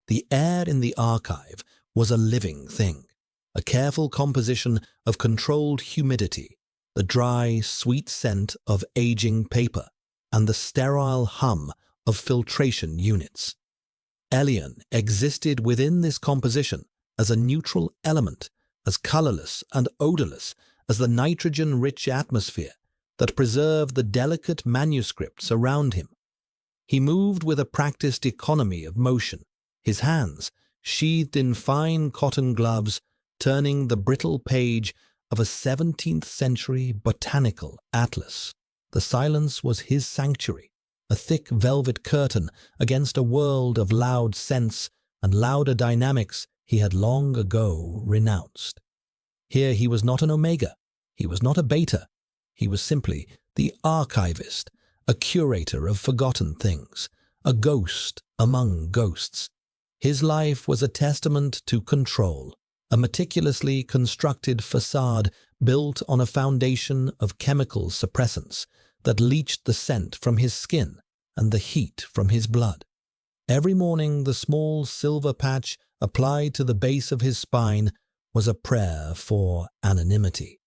The air in the archive was a living thing, a careful composition of controlled humidity, the dry, sweet scent of aging paper, and the sterile hum of filtration units. Elian existed within this composition as a neutral element, as colorless and odorless as the nitrogen-rich atmosphere that preserved the delicate manuscripts around him. He moved with a practiced economy of motion, his hands, sheathed in fine cotton gloves, turning the brittle page of a 17th-century botanical atlas. The silence was his sanctuary, a thick velvet curtain against a world of loud scents and louder dynamics he had long ago renounced. Here he was not an omega, he was not a beta, he was simply the archivist, a curator of forgotten things, a ghost among ghosts. His life was a testament to control, a meticulously constructed facade built on a foundation of chemical suppressants that leached the scent from his skin and the heat from his blood. Every morning the small silver patch applied to the base of his spine was a prayer for anonymity.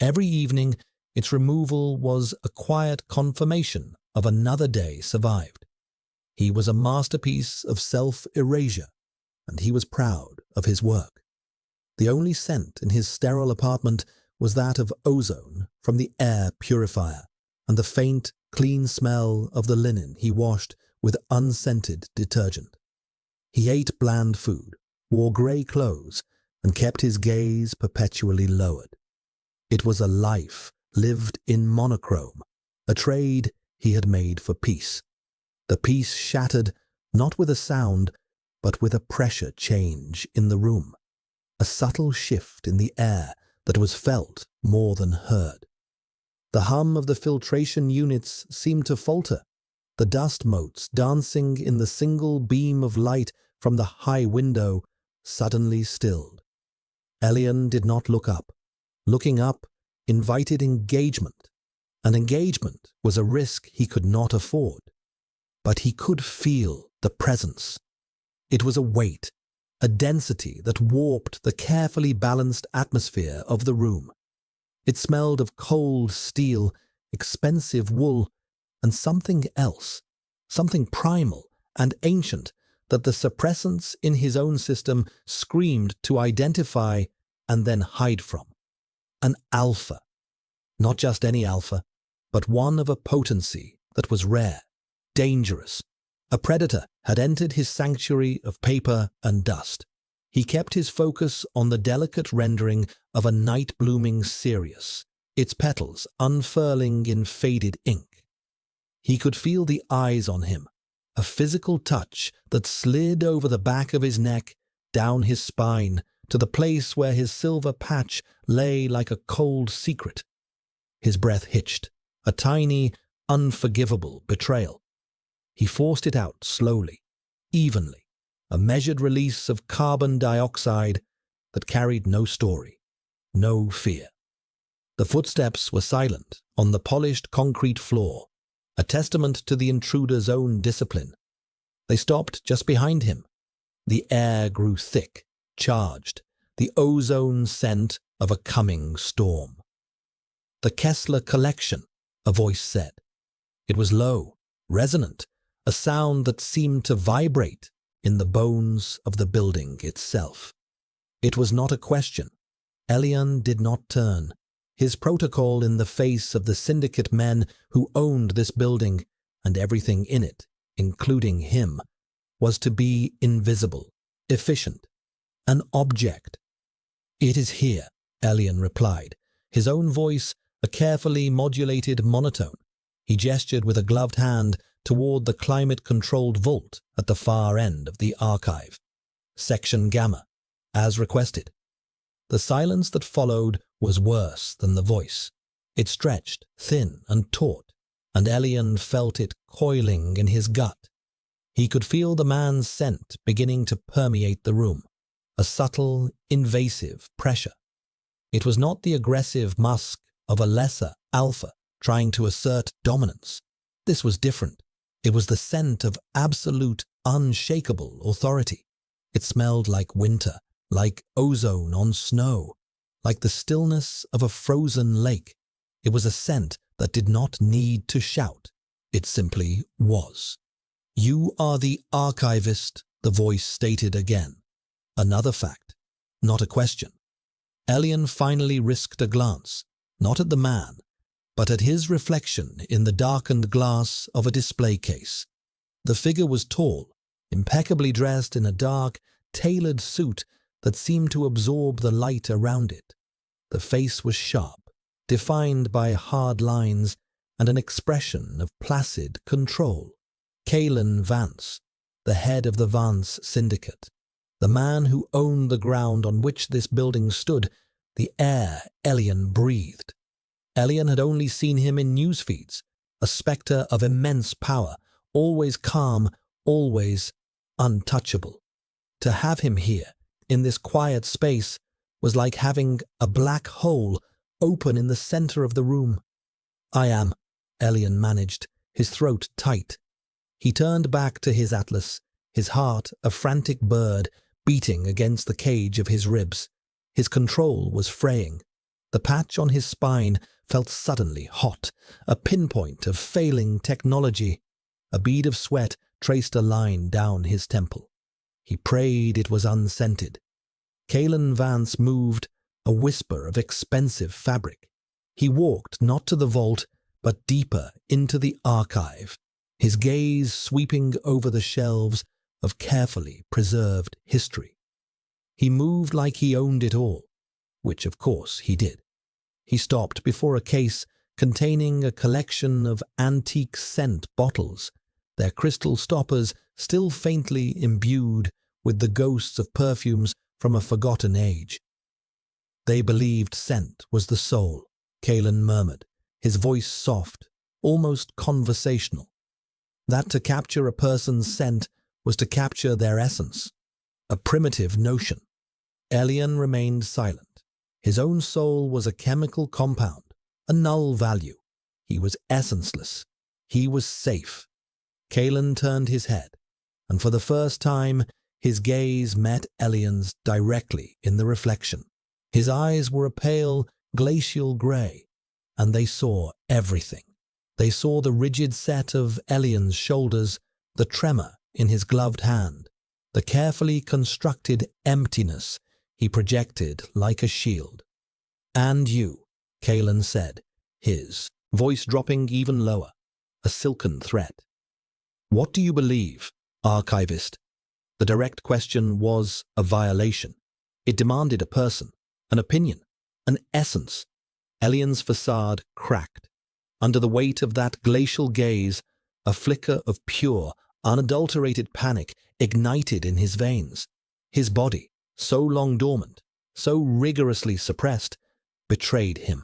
Every evening its removal was a quiet confirmation of another day survived. He was a masterpiece of self-erasure, and he was proud of his work. The only scent in his sterile apartment was that of ozone from the air purifier and the faint, clean smell of the linen he washed with unscented detergent. He ate bland food, wore grey clothes, and kept his gaze perpetually lowered. It was a life lived in monochrome, a trade he had made for peace. The peace shattered not with a sound, but with a pressure change in the room, a subtle shift in the air that was felt more than heard. The hum of the filtration units seemed to falter, the dust motes dancing in the single beam of light from the high window suddenly stilled. Elian did not look up. Looking up invited engagement, and engagement was a risk he could not afford. But he could feel the presence. It was a weight, a density that warped the carefully balanced atmosphere of the room. It smelled of cold steel, expensive wool, and something else, something primal and ancient that the suppressants in his own system screamed to identify and then hide from. An alpha. Not just any alpha, but one of a potency that was rare, dangerous. A predator had entered his sanctuary of paper and dust. He kept his focus on the delicate rendering of a night-blooming cereus, its petals unfurling in faded ink. He could feel the eyes on him, a physical touch that slid over the back of his neck, down his spine, to the place where his silver patch lay like a cold secret. His breath hitched, a tiny, unforgivable betrayal. He forced it out slowly, evenly, a measured release of carbon dioxide that carried no story, no fear. The footsteps were silent on the polished concrete floor, a testament to the intruder's own discipline. They stopped just behind him. The air grew thick, charged, the ozone scent of a coming storm. "The Kessler Collection," a voice said. It was low, resonant, a sound that seemed to vibrate in the bones of the building itself. It was not a question. Elian did not turn. His protocol in the face of the syndicate men who owned this building and everything in it, including him, was to be invisible, efficient, an object. "It is here," Elian replied, his own voice a carefully modulated monotone. He gestured with a gloved hand toward the climate-controlled vault at the far end of the archive. Section Gamma, as requested. The silence that followed was worse than the voice. It stretched, thin and taut, and Elian felt it coiling in his gut. He could feel the man's scent beginning to permeate the room, a subtle, invasive pressure. It was not the aggressive musk of a lesser alpha trying to assert dominance. This was different. It was the scent of absolute, unshakable authority. It smelled like winter, like ozone on snow, like the stillness of a frozen lake. It was a scent that did not need to shout. It simply was. "You are the archivist," the voice stated again. Another fact, not a question. Elian finally risked a glance, not at the man, but at his reflection in the darkened glass of a display case. The figure was tall, impeccably dressed in a dark, tailored suit that seemed to absorb the light around it. The face was sharp, defined by hard lines and an expression of placid control. Kalen Vance, the head of the Vance Syndicate, the man who owned the ground on which this building stood, the air Elian breathed. Elian had only seen him in news feeds, a spectre of immense power, always calm, always untouchable. To have him here, in this quiet space, was like having a black hole open in the center of the room. "I am," Elian managed, his throat tight. He turned back to his atlas, his heart a frantic bird beating against the cage of his ribs. His control was fraying. The patch on his spine felt suddenly hot, a pinpoint of failing technology. A bead of sweat traced a line down his temple. He prayed it was unscented. Kalen Vance moved, a whisper of expensive fabric. He walked not to the vault, but deeper into the archive, his gaze sweeping over the shelves of carefully preserved history. He moved like he owned it all, which of course he did. He stopped before a case containing a collection of antique scent bottles, their crystal stoppers still faintly imbued with the ghosts of perfumes from a forgotten age. "They believed scent was the soul," Kalen murmured, his voice soft, almost conversational. That to capture a person's scent was to capture their essence. A primitive notion. Elian remained silent. His own soul was a chemical compound, a null value. He was essenceless. He was safe. Kalen turned his head, and for the first time his gaze met Elian's directly in the reflection. His eyes were a pale, glacial grey, and they saw everything. They saw the rigid set of Elian's shoulders, the tremor in his gloved hand, the carefully constructed emptiness he projected like a shield. "And you," Kalen said, his voice dropping even lower, a silken threat. "What do you believe, archivist?" The direct question was a violation. It demanded a person, an opinion, an essence. Elian's facade cracked. Under the weight of that glacial gaze, a flicker of pure, unadulterated panic ignited in his veins. His body, so long dormant, so rigorously suppressed, betrayed him.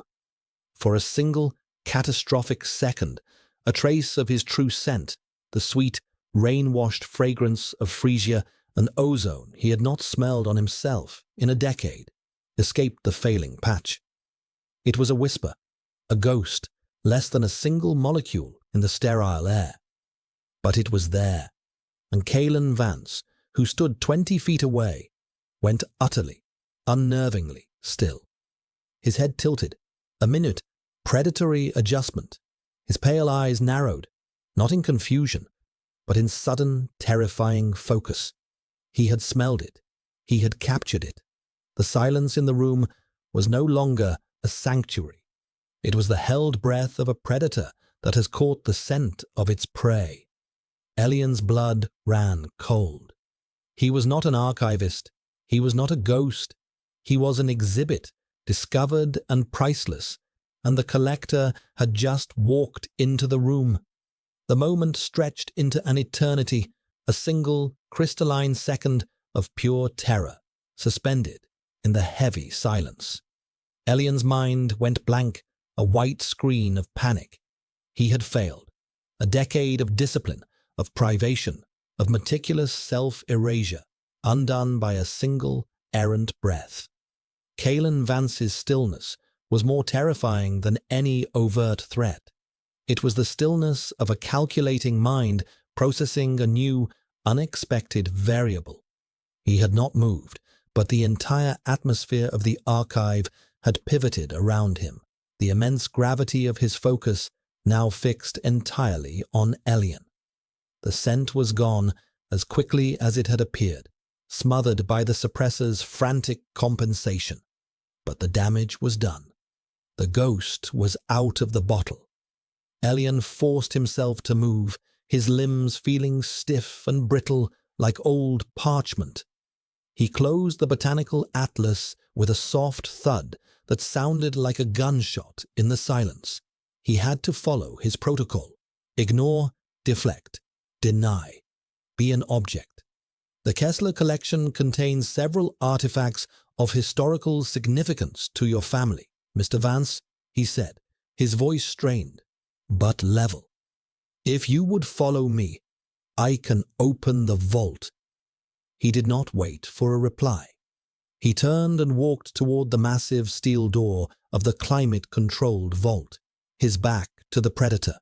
For a single, catastrophic second, a trace of his true scent, the sweet, rain-washed fragrance of freesia and ozone he had not smelled on himself in a decade, escaped the failing patch. It was a whisper, a ghost, less than a single molecule in the sterile air. But it was there, and Kalen Vance, who stood 20 feet away, went utterly, unnervingly still. His head tilted, a minute, predatory adjustment. His pale eyes narrowed, not in confusion, but in sudden, terrifying focus. He had smelled it. He had captured it. The silence in the room was no longer a sanctuary. It was the held breath of a predator that has caught the scent of its prey. Elian's blood ran cold. He was not an archivist. He was not a ghost. He was an exhibit, discovered and priceless, and the collector had just walked into the room. The moment stretched into an eternity, a single crystalline second of pure terror, suspended in the heavy silence. Elian's mind went blank, a white screen of panic. He had failed. A decade of discipline, of privation, of meticulous self-erasure, undone by a single errant breath. Kalen Vance's stillness was more terrifying than any overt threat. It was the stillness of a calculating mind processing a new, unexpected variable. He had not moved, but the entire atmosphere of the archive had pivoted around him, the immense gravity of his focus now fixed entirely on Elian. The scent was gone as quickly as it had appeared, smothered by the suppressor's frantic compensation. But the damage was done. The ghost was out of the bottle. Elian forced himself to move, his limbs feeling stiff and brittle like old parchment. He closed the botanical atlas with a soft thud that sounded like a gunshot in the silence. He had to follow his protocol. Ignore, deflect, deny, be an object. The Kessler collection contains several artifacts of historical significance to your family, Mr. Vance, he said, his voice strained, but level. If you would follow me, I can open the vault. He did not wait for a reply. He turned and walked toward the massive steel door of the climate-controlled vault, his back to the predator.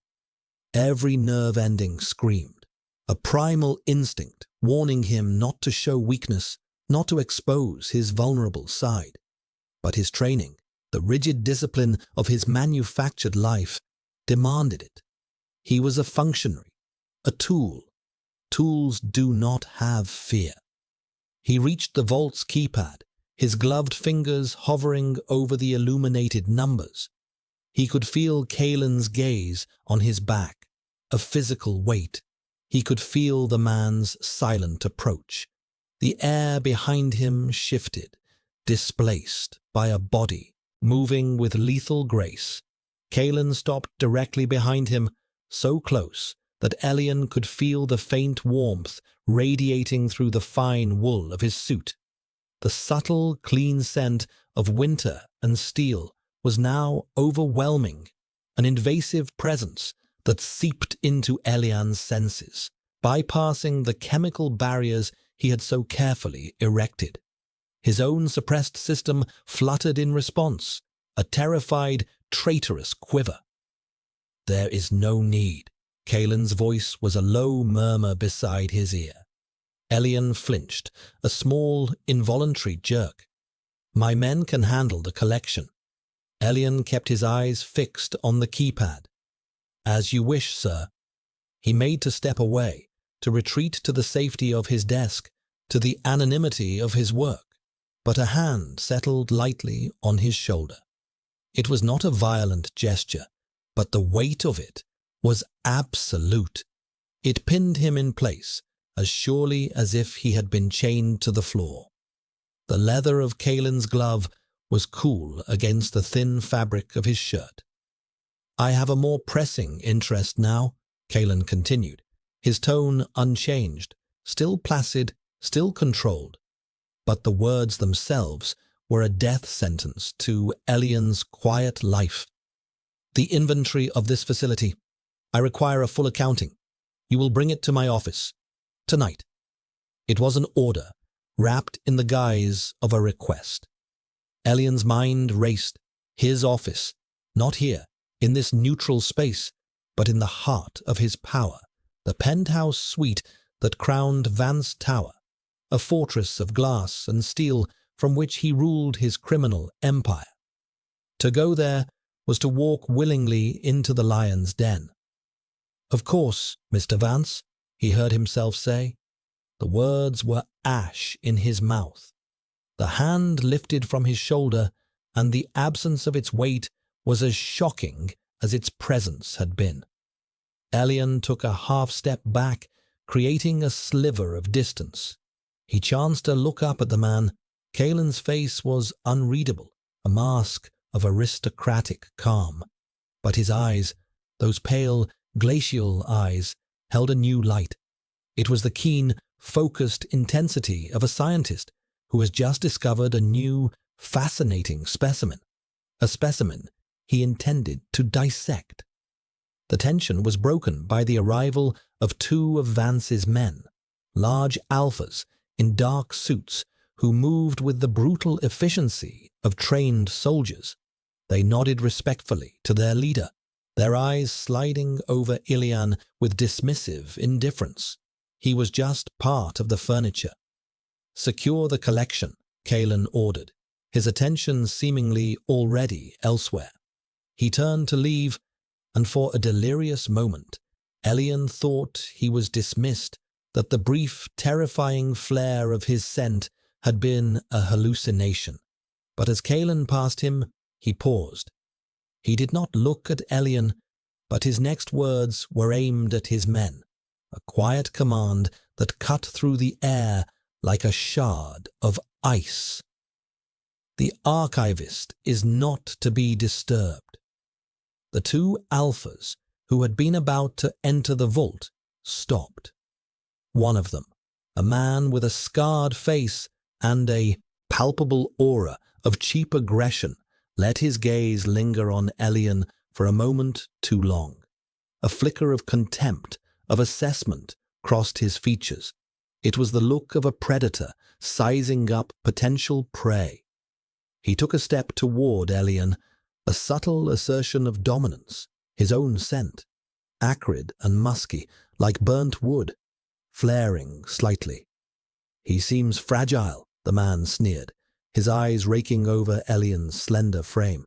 Every nerve ending screamed, a primal instinct warning him not to show weakness, not to expose his vulnerable side. But his training, the rigid discipline of his manufactured life, demanded it. He was a functionary, a tool. Tools do not have fear. He reached the vault's keypad, his gloved fingers hovering over the illuminated numbers. He could feel Kalen's gaze on his back, a physical weight. He could feel the man's silent approach. The air behind him shifted, displaced by a body moving with lethal grace. Kalen stopped directly behind him, so close that Elian could feel the faint warmth radiating through the fine wool of his suit. The subtle, clean scent of winter and steel was now overwhelming, an invasive presence that seeped into Elian's senses, bypassing the chemical barriers he had so carefully erected. His own suppressed system fluttered in response, a terrified, traitorous quiver. There is no need. Kalen's voice was a low murmur beside his ear. Elian flinched, a small, involuntary jerk. My men can handle the collection. Elian kept his eyes fixed on the keypad. As you wish, sir. He made to step away, to retreat to the safety of his desk, to the anonymity of his work. But a hand settled lightly on his shoulder. It was not a violent gesture, but the weight of it was absolute. It pinned him in place, as surely as if he had been chained to the floor. The leather of Kalen's glove was cool against the thin fabric of his shirt. I have a more pressing interest now, Kalen continued, his tone unchanged, still placid, still controlled. But the words themselves were a death sentence to Elian's quiet life. The inventory of this facility. I require a full accounting. You will bring it to my office. Tonight. It was an order, wrapped in the guise of a request. Elian's mind raced. His office, not here, in this neutral space, but in the heart of his power, the penthouse suite that crowned Vance Tower, a fortress of glass and steel from which he ruled his criminal empire. To go there was to walk willingly into the lion's den. Of course, Mr. Vance, he heard himself say. The words were ash in his mouth. The hand lifted from his shoulder, and the absence of its weight was as shocking as its presence had been. Elian took a half-step back, creating a sliver of distance. He chanced to look up at the man. Kalen's face was unreadable, a mask of aristocratic calm. But his eyes, those pale, glacial eyes, held a new light. It was the keen, focused intensity of a scientist who has just discovered a new, fascinating specimen, a specimen he intended to dissect. The tension was broken by the arrival of two of Vance's men, large alphas in dark suits who moved with the brutal efficiency of trained soldiers. They nodded respectfully to their leader, their eyes sliding over Elian with dismissive indifference. He was just part of the furniture. "Secure the collection," Kalen ordered, his attention seemingly already elsewhere. He turned to leave, and for a delirious moment, Elian thought he was dismissed, that the brief, terrifying flare of his scent had been a hallucination. But as Kalen passed him, he paused. He did not look at Elian, but his next words were aimed at his men, a quiet command that cut through the air like a shard of ice. The archivist is not to be disturbed. The two alphas who had been about to enter the vault stopped. One of them, a man with a scarred face and a palpable aura of cheap aggression, let his gaze linger on Elian for a moment too long. A flicker of contempt, of assessment, crossed his features. It was the look of a predator sizing up potential prey. He took a step toward Elian, a subtle assertion of dominance, his own scent, acrid and musky, like burnt wood, flaring slightly. "He seems fragile," the man sneered, his eyes raking over Elian's slender frame.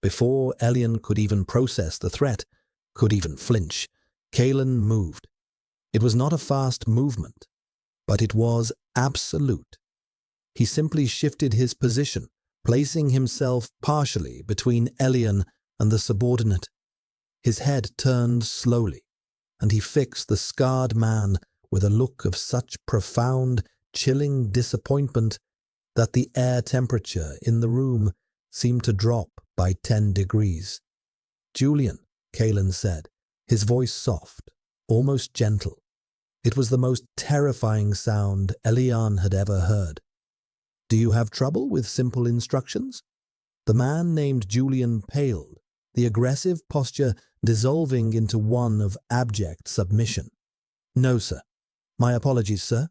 Before Elian could even process the threat, could even flinch, Kalen moved. It was not a fast movement, but it was absolute. He simply shifted his position, placing himself partially between Elian and the subordinate. His head turned slowly, and he fixed the scarred man with a look of such profound, chilling disappointment that the air temperature in the room seemed to drop by 10 degrees. "Julian," Kalen said, his voice soft, almost gentle. It was the most terrifying sound Elian had ever heard. "Do you have trouble with simple instructions?" The man named Julian paled, the aggressive posture dissolving into one of abject submission. "No, sir. My apologies, sir."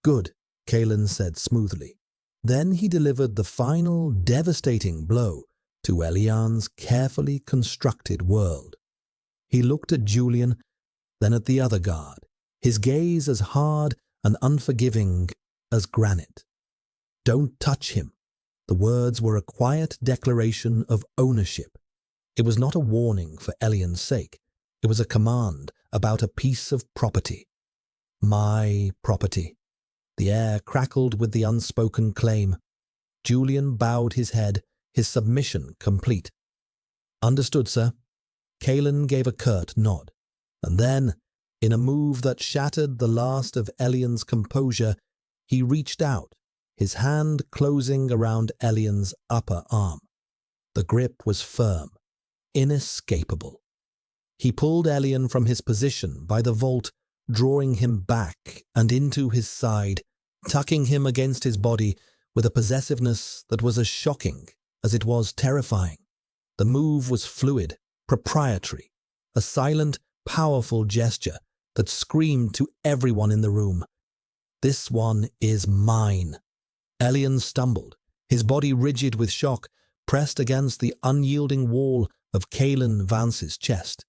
"Good," Kalen said smoothly. Then he delivered the final devastating blow to Elian's carefully constructed world. He looked at Julian, then at the other guard, his gaze as hard and unforgiving as granite. "Don't touch him." The words were a quiet declaration of ownership. It was not a warning for Elian's sake. It was a command about a piece of property. My property. The air crackled with the unspoken claim. Julian bowed his head, his submission complete. "Understood, sir." Kalen gave a curt nod, and then, in a move that shattered the last of Elian's composure, he reached out, his hand closing around Elian's upper arm. The grip was firm, inescapable. He pulled Elian from his position by the vault, drawing him back and into his side, tucking him against his body with a possessiveness that was as shocking as it was terrifying. The move was fluid, proprietary, a silent, powerful gesture that screamed to everyone in the room, "This one is mine." Elian stumbled, his body rigid with shock, pressed against the unyielding wall of Kalen Vance's chest.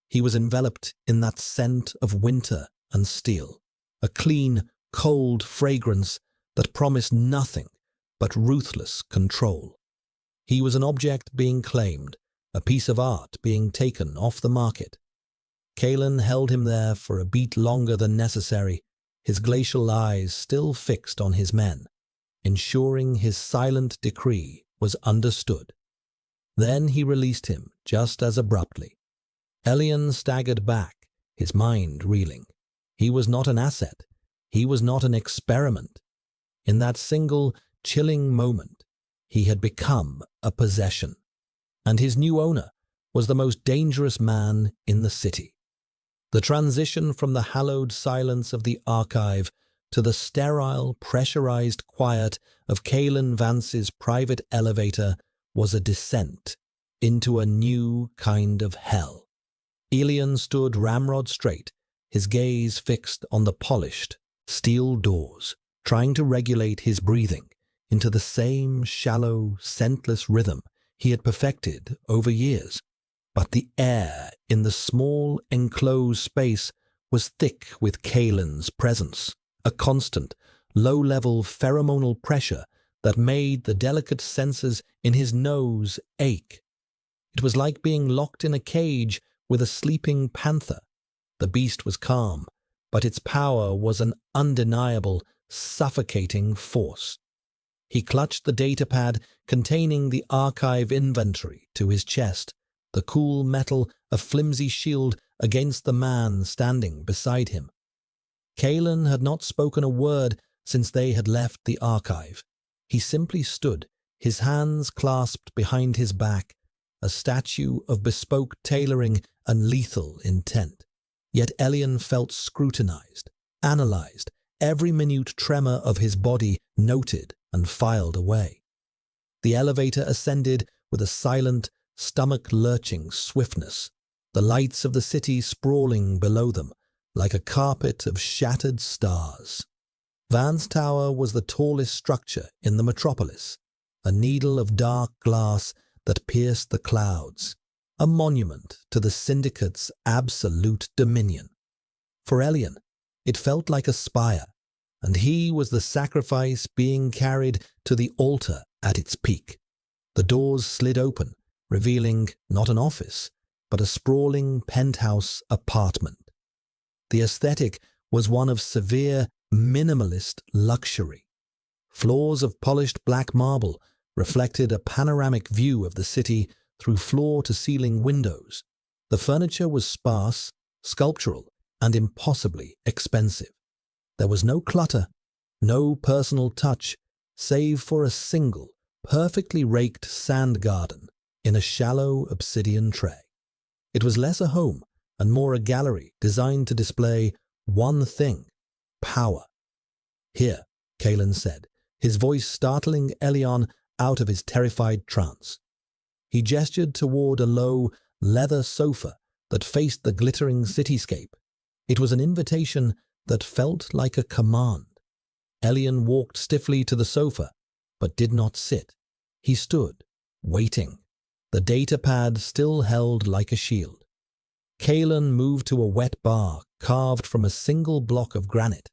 He was enveloped in that scent of winter and steel, a clean, cold fragrance that promised nothing but ruthless control. He was an object being claimed, a piece of art being taken off the market. Kalen held him there for a beat longer than necessary, his glacial eyes still fixed on his men, ensuring his silent decree was understood. Then he released him just as abruptly. Elian staggered back, his mind reeling. He was not an asset. He was not an experiment. In that single, chilling moment, he had become a possession, and his new owner was the most dangerous man in the city. The transition from the hallowed silence of the archive to the sterile, pressurized quiet of Kalen Vance's private elevator was a descent into a new kind of hell. Elian stood ramrod straight, his gaze fixed on the polished, steel doors, trying to regulate his breathing into the same shallow, scentless rhythm he had perfected over years. But the air in the small, enclosed space was thick with Kalen's presence, a constant, low-level pheromonal pressure that made the delicate sensors in his nose ache. It was like being locked in a cage with a sleeping panther. The beast was calm, but its power was an undeniable, suffocating force. He clutched the datapad containing the archive inventory to his chest, the cool metal a flimsy shield against the man standing beside him. Kalen had not spoken a word since they had left the archive. He simply stood, his hands clasped behind his back, a statue of bespoke tailoring and lethal intent. Yet Elian felt scrutinized, analyzed, every minute tremor of his body noted and filed away. The elevator ascended with a silent, stomach-lurching swiftness, the lights of the city sprawling below them like a carpet of shattered stars. Van's Tower was the tallest structure in the metropolis, a needle of dark glass that pierced the clouds, a monument to the syndicate's absolute dominion. For Elian, it felt like a spire, and he was the sacrifice being carried to the altar at its peak. The doors slid open, revealing not an office, but a sprawling penthouse apartment. The aesthetic was one of severe, minimalist luxury. Floors of polished black marble reflected a panoramic view of the city through floor-to-ceiling windows. The furniture was sparse, sculptural, and impossibly expensive. There was no clutter, no personal touch, save for a single, perfectly raked sand garden in a shallow obsidian tray. It was less a home and more a gallery designed to display one thing: power. "Here," Kalen said, his voice startling Elian out of his terrified trance. He gestured toward a low, leather sofa that faced the glittering cityscape. It was an invitation that felt like a command. Elian walked stiffly to the sofa, but did not sit. He stood, waiting, the datapad still held like a shield. Kalen moved to a wet bar carved from a single block of granite.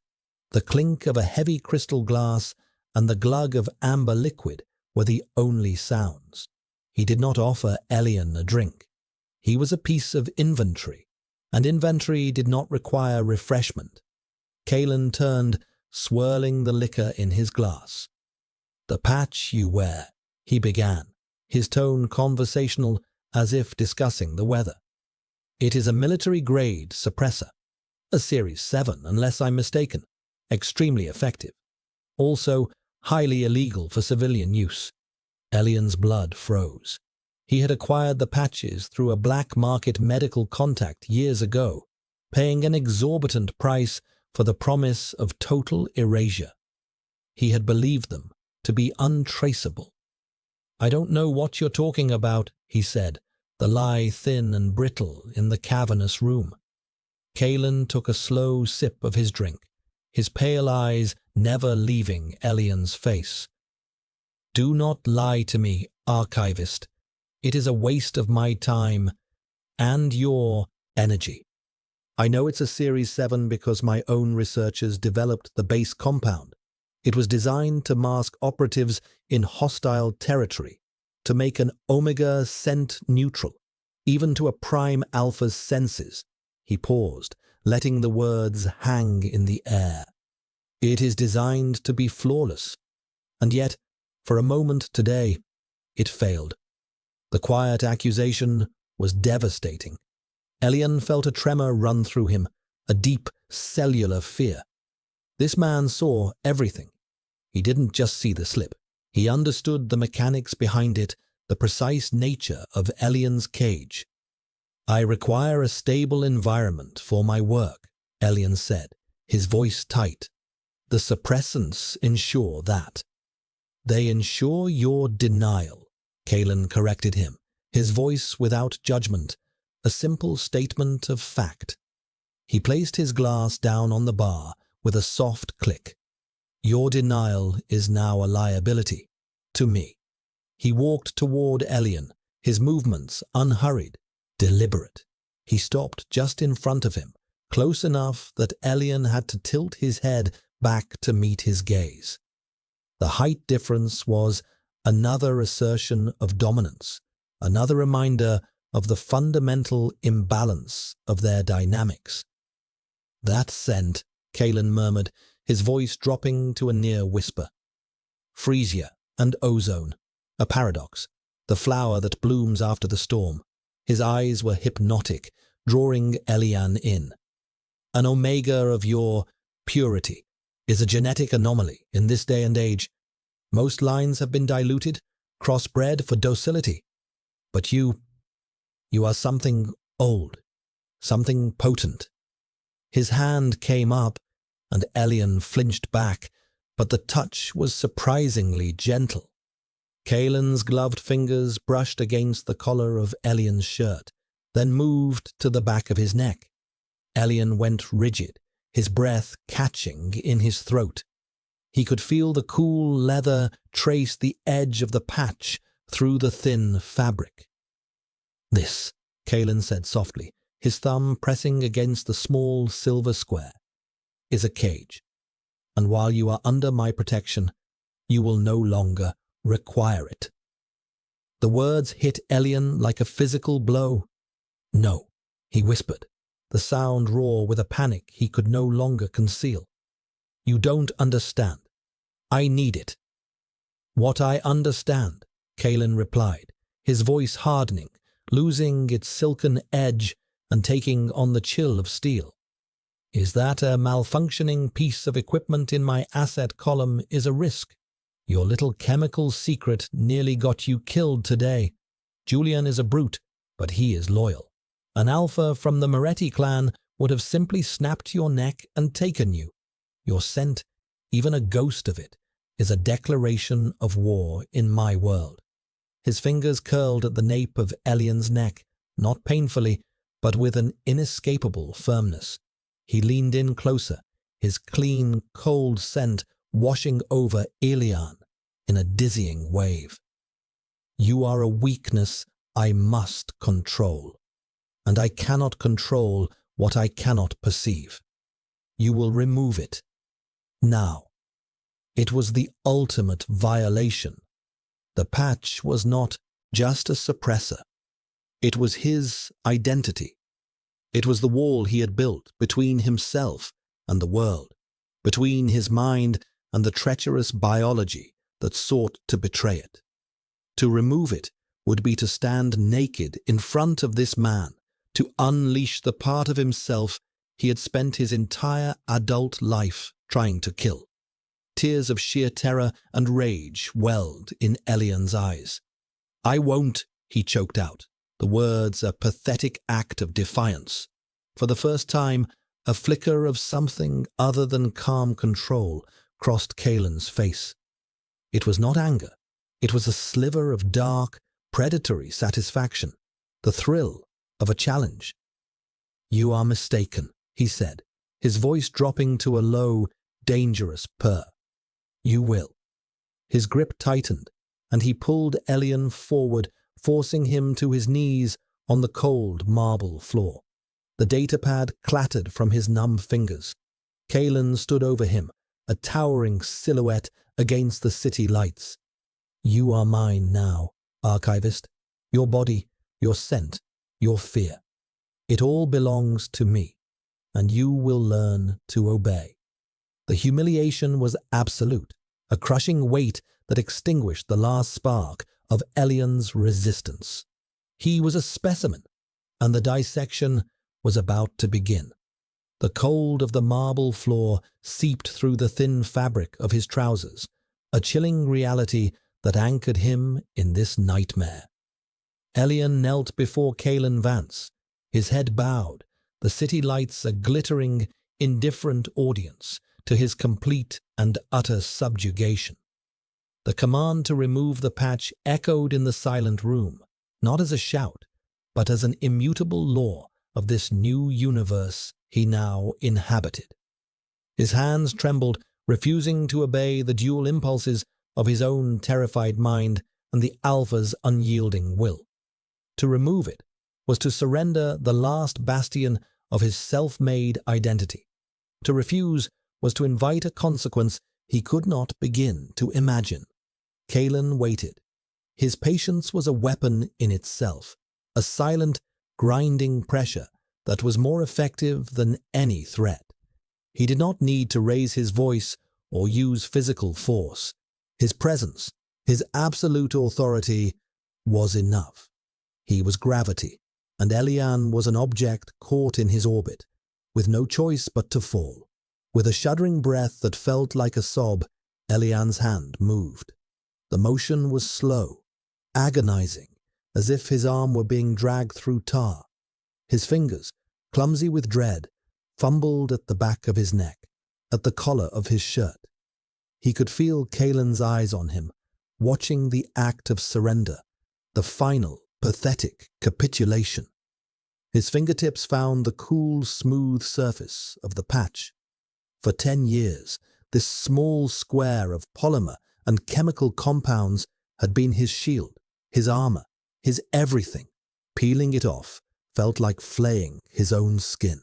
The clink of a heavy crystal glass and the glug of amber liquid were the only sounds. He did not offer Elian a drink. He was a piece of inventory, and inventory did not require refreshment. Kalen turned, swirling the liquor in his glass. "The patch you wear," he began, his tone conversational as if discussing the weather. "It is a military-grade suppressor. A Series 7, unless I'm mistaken. Extremely effective. Also, highly illegal for civilian use." Elian's blood froze. He had acquired the patches through a black market medical contact years ago, paying an exorbitant price for the promise of total erasure. He had believed them to be untraceable. "I don't know what you're talking about," he said, the lie thin and brittle in the cavernous room. Kalen took a slow sip of his drink, his pale eyes never leaving Elian's face. "Do not lie to me, archivist. It is a waste of my time and your energy. I know it's a Series 7 because my own researchers developed the base compound. It was designed to mask operatives in hostile territory, to make an Omega scent neutral, even to a Prime Alpha's senses." He paused, letting the words hang in the air. "It is designed to be flawless. And yet, for a moment today, it failed." The quiet accusation was devastating. Elian felt a tremor run through him, a deep, cellular fear. This man saw everything. He didn't just see the slip. He understood the mechanics behind it, the precise nature of Elian's cage. "I require a stable environment for my work," Elian said, his voice tight. "The suppressants ensure that." "They ensure your denial," Kalen corrected him, his voice without judgment, a simple statement of fact. He placed his glass down on the bar with a soft click. "Your denial is now a liability to me." He walked toward Elian, his movements unhurried, deliberate. He stopped just in front of him, close enough that Elian had to tilt his head back to meet his gaze. The height difference was another assertion of dominance, another reminder of the fundamental imbalance of their dynamics. "That scent," Kalen murmured, his voice dropping to a near whisper. "Freesia and ozone, a paradox, the flower that blooms after the storm." His eyes were hypnotic, drawing Elian in. "An omega of your purity is a genetic anomaly in this day and age. Most lines have been diluted, crossbred for docility. But you are something old, something potent." His hand came up, and Elian flinched back, but the touch was surprisingly gentle. Kalen's gloved fingers brushed against the collar of Elian's shirt, then moved to the back of his neck. Elian went rigid, his breath catching in his throat. He could feel the cool leather trace the edge of the patch through the thin fabric. "This," Kalen said softly, his thumb pressing against the small silver square, "is a cage, and while you are under my protection, you will no longer require it." The words hit Elian like a physical blow. "No," he whispered, the sound raw with a panic he could no longer conceal. "You don't understand. I need it." "What I understand," Kalen replied, his voice hardening, losing its silken edge and taking on the chill of steel, "is that a malfunctioning piece of equipment in my asset column is a risk. Your little chemical secret nearly got you killed today. Julian is a brute, but he is loyal. An alpha from the Moretti clan would have simply snapped your neck and taken you. Your scent, even a ghost of it, is a declaration of war in my world." His fingers curled at the nape of Elian's neck, not painfully, but with an inescapable firmness. He leaned in closer, his clean, cold scent washing over Elian in a dizzying wave. "You are a weakness I must control, and I cannot control what I cannot perceive. You will remove it. Now." It was the ultimate violation. The patch was not just a suppressor. It was his identity. It was the wall he had built between himself and the world, between his mind and the treacherous biology that sought to betray it. To remove it would be to stand naked in front of this man, to unleash the part of himself he had spent his entire adult life trying to kill. Tears of sheer terror and rage welled in Elian's eyes. "I won't," he choked out, the words a pathetic act of defiance. For the first time, a flicker of something other than calm control crossed Kalen's face. It was not anger. It was a sliver of dark, predatory satisfaction, the thrill of a challenge. "You are mistaken," he said, his voice dropping to a low, dangerous purr. "You will." His grip tightened, and he pulled Elian forward, forcing him to his knees on the cold marble floor. The datapad clattered from his numb fingers. Kalen stood over him, a towering silhouette against the city lights. "You are mine now, archivist. Your body, your scent, your fear. It all belongs to me, and you will learn to obey." The humiliation was absolute, a crushing weight that extinguished the last spark of Elian's resistance. He was a specimen, and the dissection was about to begin. The cold of the marble floor seeped through the thin fabric of his trousers, a chilling reality that anchored him in this nightmare. Elian knelt before Kalen Vance, his head bowed, the city lights a glittering, indifferent audience to his complete and utter subjugation. The command to remove the patch echoed in the silent room, not as a shout, but as an immutable law of this new universe he now inhabited. His hands trembled, refusing to obey the dual impulses of his own terrified mind and the Alpha's unyielding will. To remove it was to surrender the last bastion of his self-made identity. To refuse was to invite a consequence he could not begin to imagine. Kalen waited. His patience was a weapon in itself, a silent, grinding pressure that was more effective than any threat. He did not need to raise his voice or use physical force. His presence, his absolute authority, was enough. He was gravity, and Elian was an object caught in his orbit, with no choice but to fall. With a shuddering breath that felt like a sob, Elian's hand moved. The motion was slow, agonizing, as if his arm were being dragged through tar. His fingers, clumsy with dread, fumbled at the back of his neck, at the collar of his shirt. He could feel Kalen's eyes on him, watching the act of surrender, the final, pathetic capitulation. His fingertips found the cool, smooth surface of the patch. For 10 years, this small square of polymer and chemical compounds had been his shield, his armor, his everything. Peeling it off felt like flaying his own skin.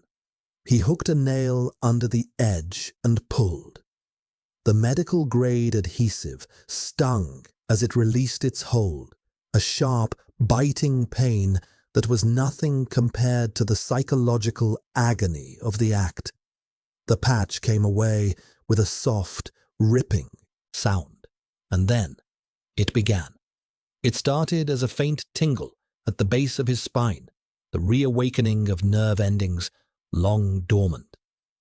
He hooked a nail under the edge and pulled. The medical-grade adhesive stung as it released its hold, a sharp, biting pain that was nothing compared to the psychological agony of the act. The patch came away with a soft, ripping sound, and then it began. It started as a faint tingle at the base of his spine, the reawakening of nerve endings long dormant.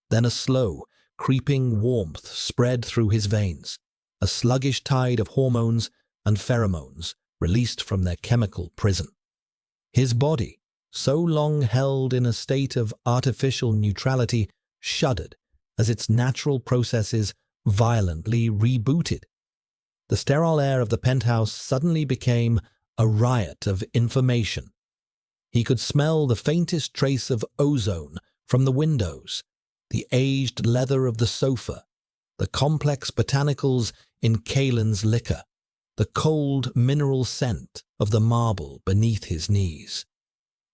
Then a slow, creeping warmth spread through his veins, a sluggish tide of hormones and pheromones released from their chemical prison. His body, so long held in a state of artificial neutrality, shuddered as its natural processes violently rebooted. The sterile air of the penthouse suddenly became a riot of information. He could smell the faintest trace of ozone from the windows, the aged leather of the sofa, the complex botanicals in Kalen's liquor, the cold mineral scent of the marble beneath his knees.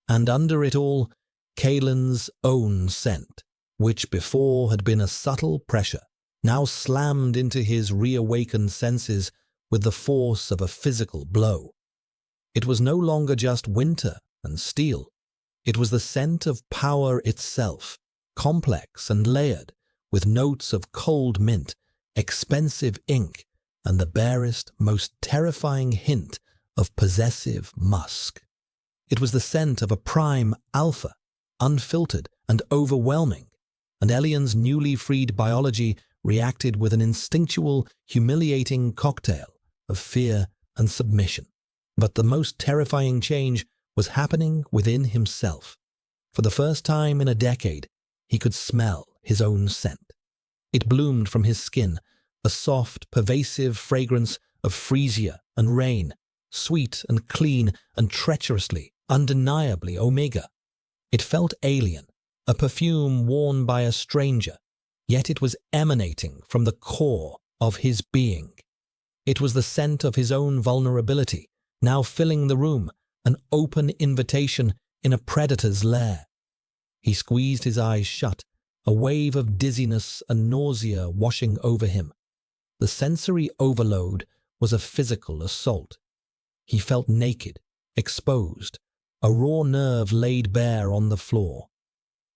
And under it all, Kalen's own scent, which before had been a subtle pressure, now slammed into his reawakened senses with the force of a physical blow. It was no longer just winter and steel. It was the scent of power itself, complex and layered, with notes of cold mint, expensive ink, and the barest, most terrifying hint of possessive musk. It was the scent of a prime alpha, unfiltered and overwhelming, and Elian's newly freed biology reacted with an instinctual, humiliating cocktail of fear and submission. But the most terrifying change was happening within himself. For the first time in a decade, he could smell his own scent. It bloomed from his skin, a soft, pervasive fragrance of freesia and rain, sweet and clean and treacherously, undeniably Omega. It felt alien, a perfume worn by a stranger, yet it was emanating from the core of his being. It was the scent of his own vulnerability, now filling the room, an open invitation in a predator's lair. He squeezed his eyes shut, a wave of dizziness and nausea washing over him. The sensory overload was a physical assault. He felt naked, exposed, a raw nerve laid bare on the floor.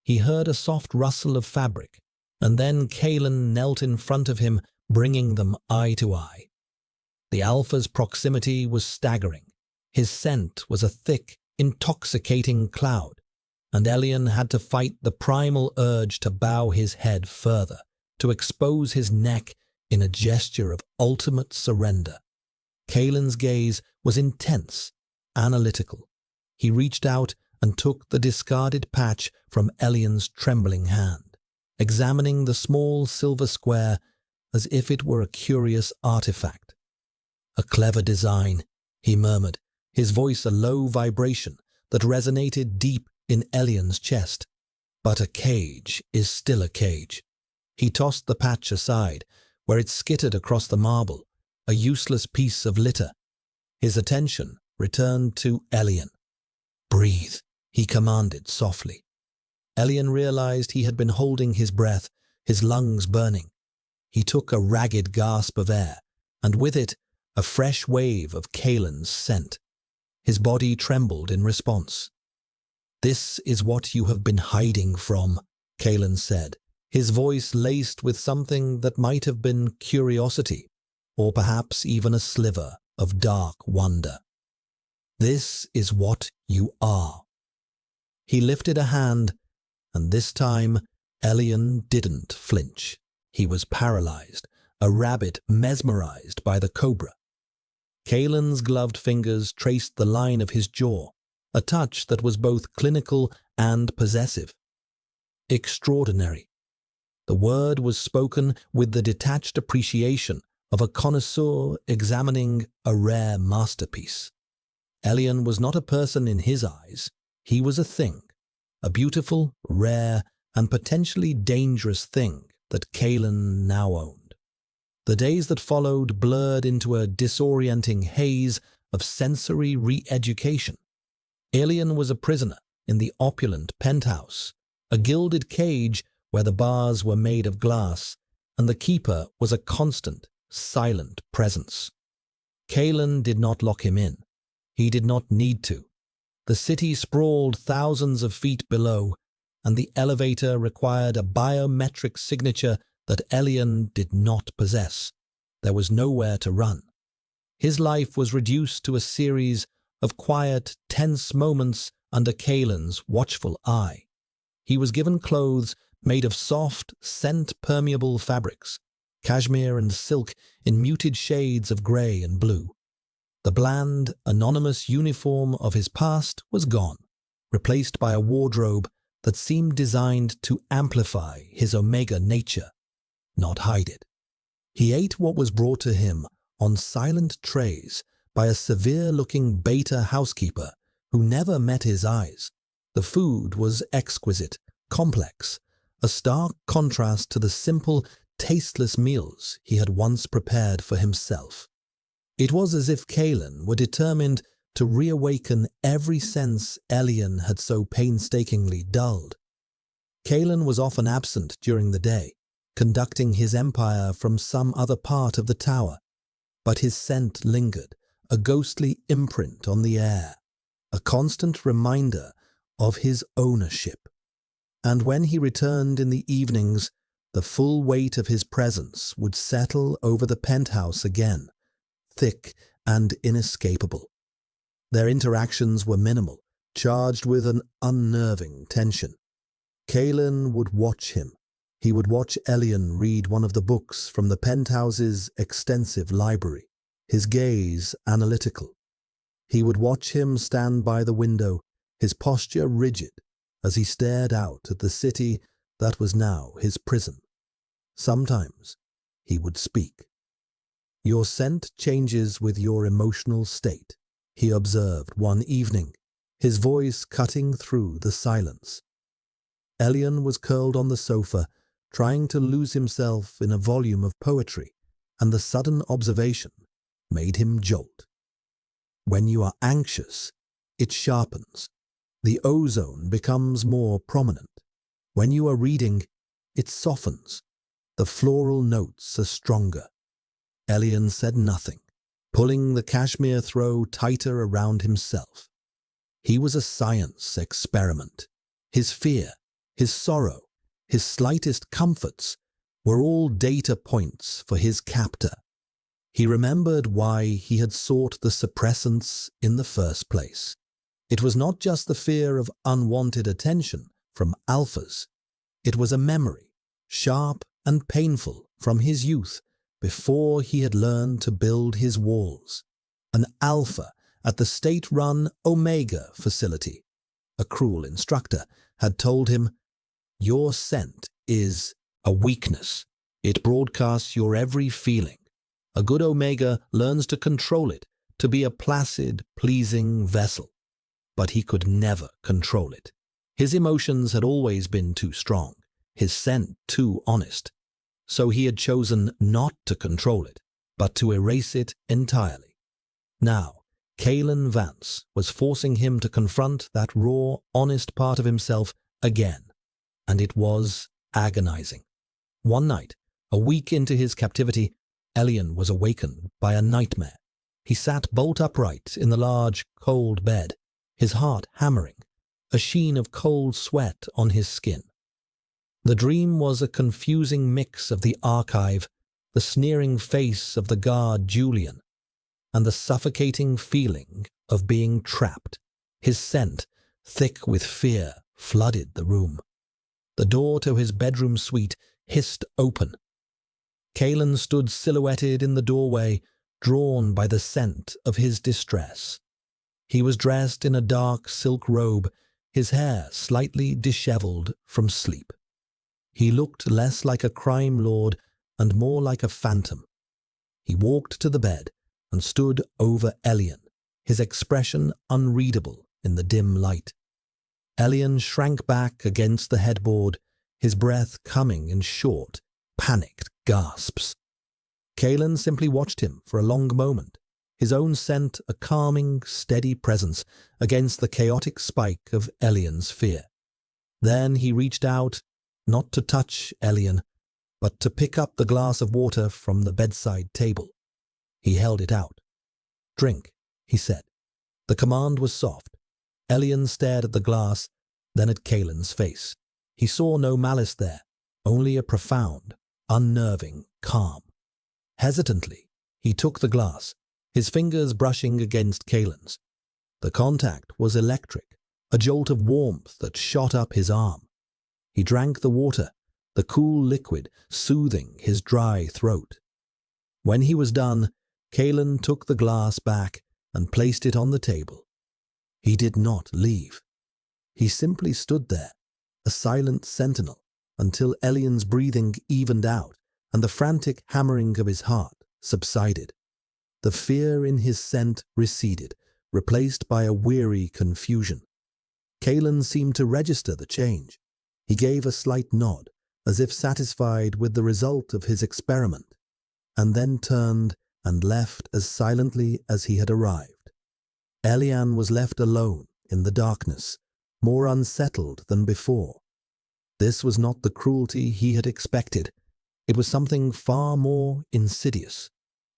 He heard a soft rustle of fabric, and then Kalen knelt in front of him, bringing them eye to eye. The alpha's proximity was staggering. His scent was a thick, intoxicating cloud, and Elian had to fight the primal urge to bow his head further, to expose his neck in a gesture of ultimate surrender. Kalen's gaze was intense, analytical. He reached out and took the discarded patch from Elian's trembling hand, examining the small silver square as if it were a curious artifact. "A clever design," he murmured, his voice a low vibration that resonated deep in Elian's chest. "But a cage is still a cage." He tossed the patch aside, where it skittered across the marble, a useless piece of litter. His attention returned to Elian. "Breathe," he commanded softly. Elian realized he had been holding his breath, his lungs burning. He took a ragged gasp of air, and with it, a fresh wave of Kalen's scent. His body trembled in response. "This is what you have been hiding from," Kalen said, his voice laced with something that might have been curiosity, or perhaps even a sliver of dark wonder. "This is what you are." He lifted a hand, and this time Elian didn't flinch. He was paralyzed, a rabbit mesmerized by the cobra. Kalen's gloved fingers traced the line of his jaw, a touch that was both clinical and possessive. Extraordinary. The word was spoken with the detached appreciation of a connoisseur examining a rare masterpiece. Elian was not a person in his eyes. He was a thing, a beautiful, rare, and potentially dangerous thing that Kalen now owned. The days that followed blurred into a disorienting haze of sensory re-education. Elian was a prisoner in the opulent penthouse, a gilded cage where the bars were made of glass, and the keeper was a constant, silent presence. Kalen did not lock him in. He did not need to. The city sprawled thousands of feet below, and the elevator required a biometric signature that Elian did not possess. There was nowhere to run. His life was reduced to a series of quiet, tense moments under Kalen's watchful eye. He was given clothes made of soft, scent-permeable fabrics, cashmere and silk in muted shades of grey and blue. The bland, anonymous uniform of his past was gone, replaced by a wardrobe that seemed designed to amplify his Omega nature, not hide it. He ate what was brought to him on silent trays by a severe-looking beta housekeeper who never met his eyes. The food was exquisite, complex, a stark contrast to the simple, tasteless meals he had once prepared for himself. It was as if Kalen were determined to reawaken every sense Elian had so painstakingly dulled. Kalen was often absent during the day, conducting his empire from some other part of the tower, but his scent lingered, a ghostly imprint on the air, a constant reminder of his ownership. And when he returned in the evenings, the full weight of his presence would settle over the penthouse again, thick and inescapable. Their interactions were minimal, charged with an unnerving tension. Kalen would watch him. He would watch Elian read one of the books from the penthouse's extensive library, his gaze analytical. He would watch him stand by the window, his posture rigid, as he stared out at the city that was now his prison. Sometimes he would speak. "Your scent changes with your emotional state," he observed one evening, his voice cutting through the silence. Elian was curled on the sofa, trying to lose himself in a volume of poetry, and the sudden observation made him jolt. When you are anxious, it sharpens. The ozone becomes more prominent. When you are reading, it softens. The floral notes are stronger. Elian said nothing, pulling the cashmere throw tighter around himself. He was a science experiment. His fear, his sorrow, his slightest comforts were all data points for his captor. He remembered why he had sought the suppressants in the first place. It was not just the fear of unwanted attention from alphas. It was a memory, sharp and painful from his youth, before he had learned to build his walls. An alpha at the state-run Omega facility. A cruel instructor had told him, "Your scent is a weakness. It broadcasts your every feeling. A good Omega learns to control it, to be a placid, pleasing vessel." But he could never control it. His emotions had always been too strong, his scent too honest. So he had chosen not to control it, but to erase it entirely. Now, Kalen Vance was forcing him to confront that raw, honest part of himself again, and it was agonizing. One night, a week into his captivity, Elian was awakened by a nightmare. He sat bolt upright in the large, cold bed, his heart hammering, a sheen of cold sweat on his skin. The dream was a confusing mix of the archive, the sneering face of the guard Julian, and the suffocating feeling of being trapped. His scent, thick with fear, flooded the room. The door to his bedroom suite hissed open. Kalen stood silhouetted in the doorway, drawn by the scent of his distress. He was dressed in a dark silk robe, his hair slightly disheveled from sleep. He looked less like a crime lord and more like a phantom. He walked to the bed and stood over Elian, his expression unreadable in the dim light. Elian shrank back against the headboard, his breath coming in short, panicked gasps. Kalen simply watched him for a long moment, his own scent a calming, steady presence against the chaotic spike of Elian's fear. Then he reached out, not to touch Elian, but to pick up the glass of water from the bedside table. He held it out. "Drink," he said. The command was soft. Elian stared at the glass, then at Kalen's face. He saw no malice there, only a profound, unnerving calm. Hesitantly, he took the glass, his fingers brushing against Kalen's. The contact was electric, a jolt of warmth that shot up his arm. He drank the water, the cool liquid soothing his dry throat. When he was done, Kalen took the glass back and placed it on the table. He did not leave. He simply stood there, a silent sentinel, until Elian's breathing evened out and the frantic hammering of his heart subsided. The fear in his scent receded, replaced by a weary confusion. Kalen seemed to register the change. He gave a slight nod, as if satisfied with the result of his experiment, and then turned and left as silently as he had arrived. Elian was left alone in the darkness, more unsettled than before. This was not the cruelty he had expected. It was something far more insidious.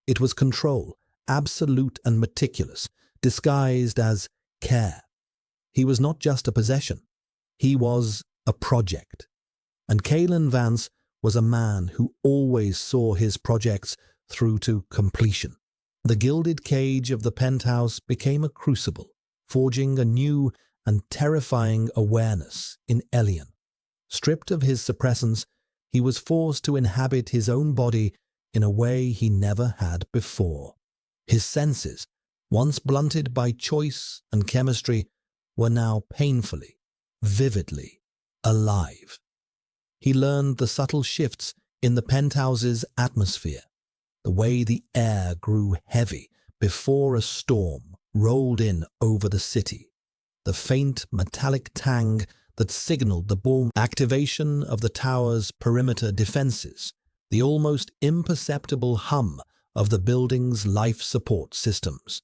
It was control, absolute and meticulous, disguised as care. He was not just a possession. He was a project. And Kalen Vance was a man who always saw his projects through to completion. The gilded cage of the penthouse became a crucible, forging a new and terrifying awareness in Elian. Stripped of his suppressants, he was forced to inhabit his own body in a way he never had before. His senses, once blunted by choice and chemistry, were now painfully, vividly alive. He learned the subtle shifts in the penthouse's atmosphere, the way the air grew heavy before a storm rolled in over the city, the faint metallic tang that signaled the boom activation of the tower's perimeter defenses, the almost imperceptible hum of the building's life support systems.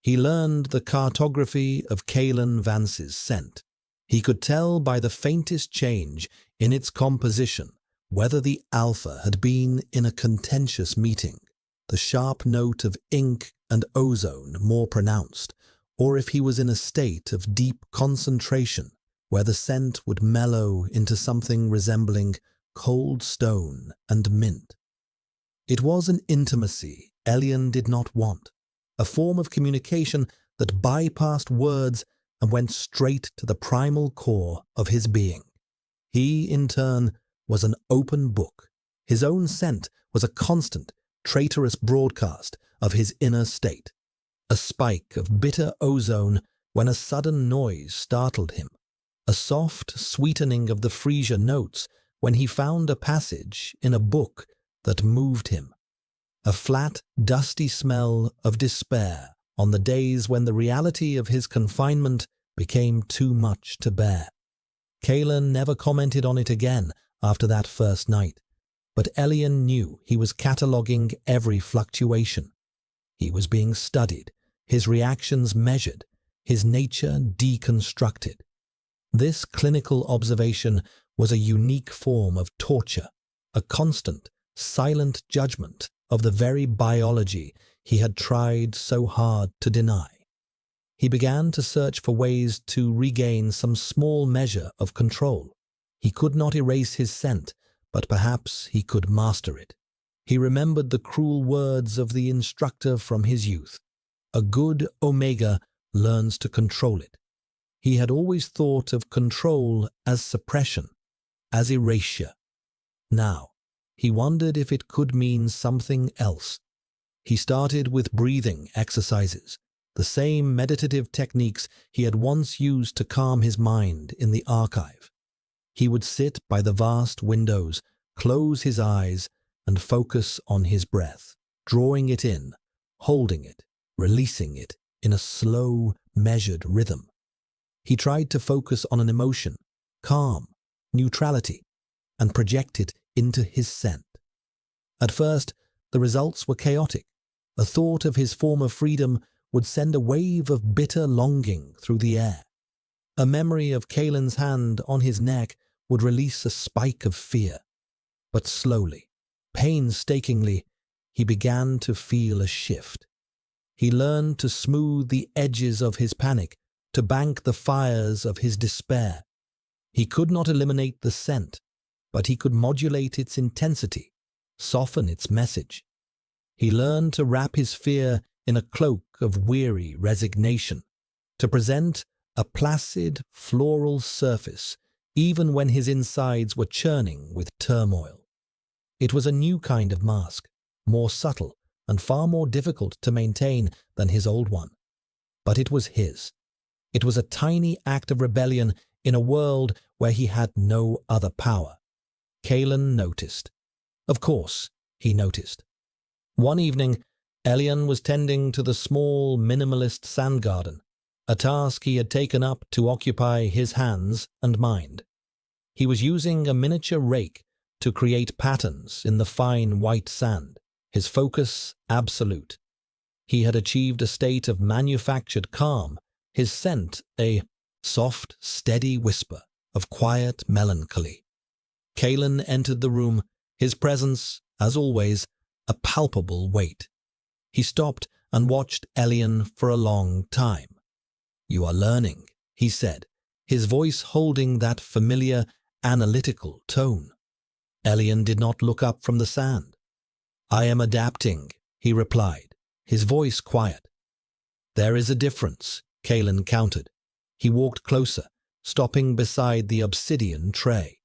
He learned the cartography of Kalen Vance's scent. He could tell by the faintest change in its composition whether the alpha had been in a contentious meeting, the sharp note of ink and ozone more pronounced, or if he was in a state of deep concentration where the scent would mellow into something resembling cold stone and mint. It was an intimacy Elian did not want, a form of communication that bypassed words and went straight to the primal core of his being. He, in turn, was an open book. His own scent was a constant, traitorous broadcast of his inner state, a spike of bitter ozone when a sudden noise startled him, a soft sweetening of the freesia notes when he found a passage in a book that moved him, a flat, dusty smell of despair on the days when the reality of his confinement became too much to bear. Kalen never commented on it again after that first night, but Elian knew he was cataloguing every fluctuation. He was being studied, his reactions measured, his nature deconstructed. This clinical observation was a unique form of torture, a constant, silent judgment of the very biology he had tried so hard to deny. He began to search for ways to regain some small measure of control. He could not erase his scent, but perhaps he could master it. He remembered the cruel words of the instructor from his youth. A good Omega learns to control it. He had always thought of control as suppression, as erasure. Now, he wondered if it could mean something else. He started with breathing exercises, the same meditative techniques he had once used to calm his mind in the archive. He would sit by the vast windows, close his eyes, and focus on his breath, drawing it in, holding it, releasing it in a slow, measured rhythm. He tried to focus on an emotion, calm, neutrality, and project it into his scent. At first, the results were chaotic. A thought of his former freedom would send a wave of bitter longing through the air. A memory of Kalen's hand on his neck would release a spike of fear. But slowly, painstakingly, he began to feel a shift. He learned to smooth the edges of his panic, to bank the fires of his despair. He could not eliminate the scent, but he could modulate its intensity, soften its message. He learned to wrap his fear in a cloak of weary resignation, to present a placid, floral surface, even when his insides were churning with turmoil. It was a new kind of mask, more subtle and far more difficult to maintain than his old one. But it was his. It was a tiny act of rebellion in a world where he had no other power. Kalen noticed. Of course, he noticed. One evening, Elian was tending to the small, minimalist sand garden, a task he had taken up to occupy his hands and mind. He was using a miniature rake to create patterns in the fine white sand, his focus absolute. He had achieved a state of manufactured calm, his scent a soft, steady whisper of quiet melancholy. Kalen entered the room, his presence, as always, a palpable weight. He stopped and watched Elian for a long time. "You are learning," he said, his voice holding that familiar, analytical tone. Elian did not look up from the sand. "I am adapting," he replied, his voice quiet. "There is a difference," Kalen countered. He walked closer, stopping beside the obsidian tray.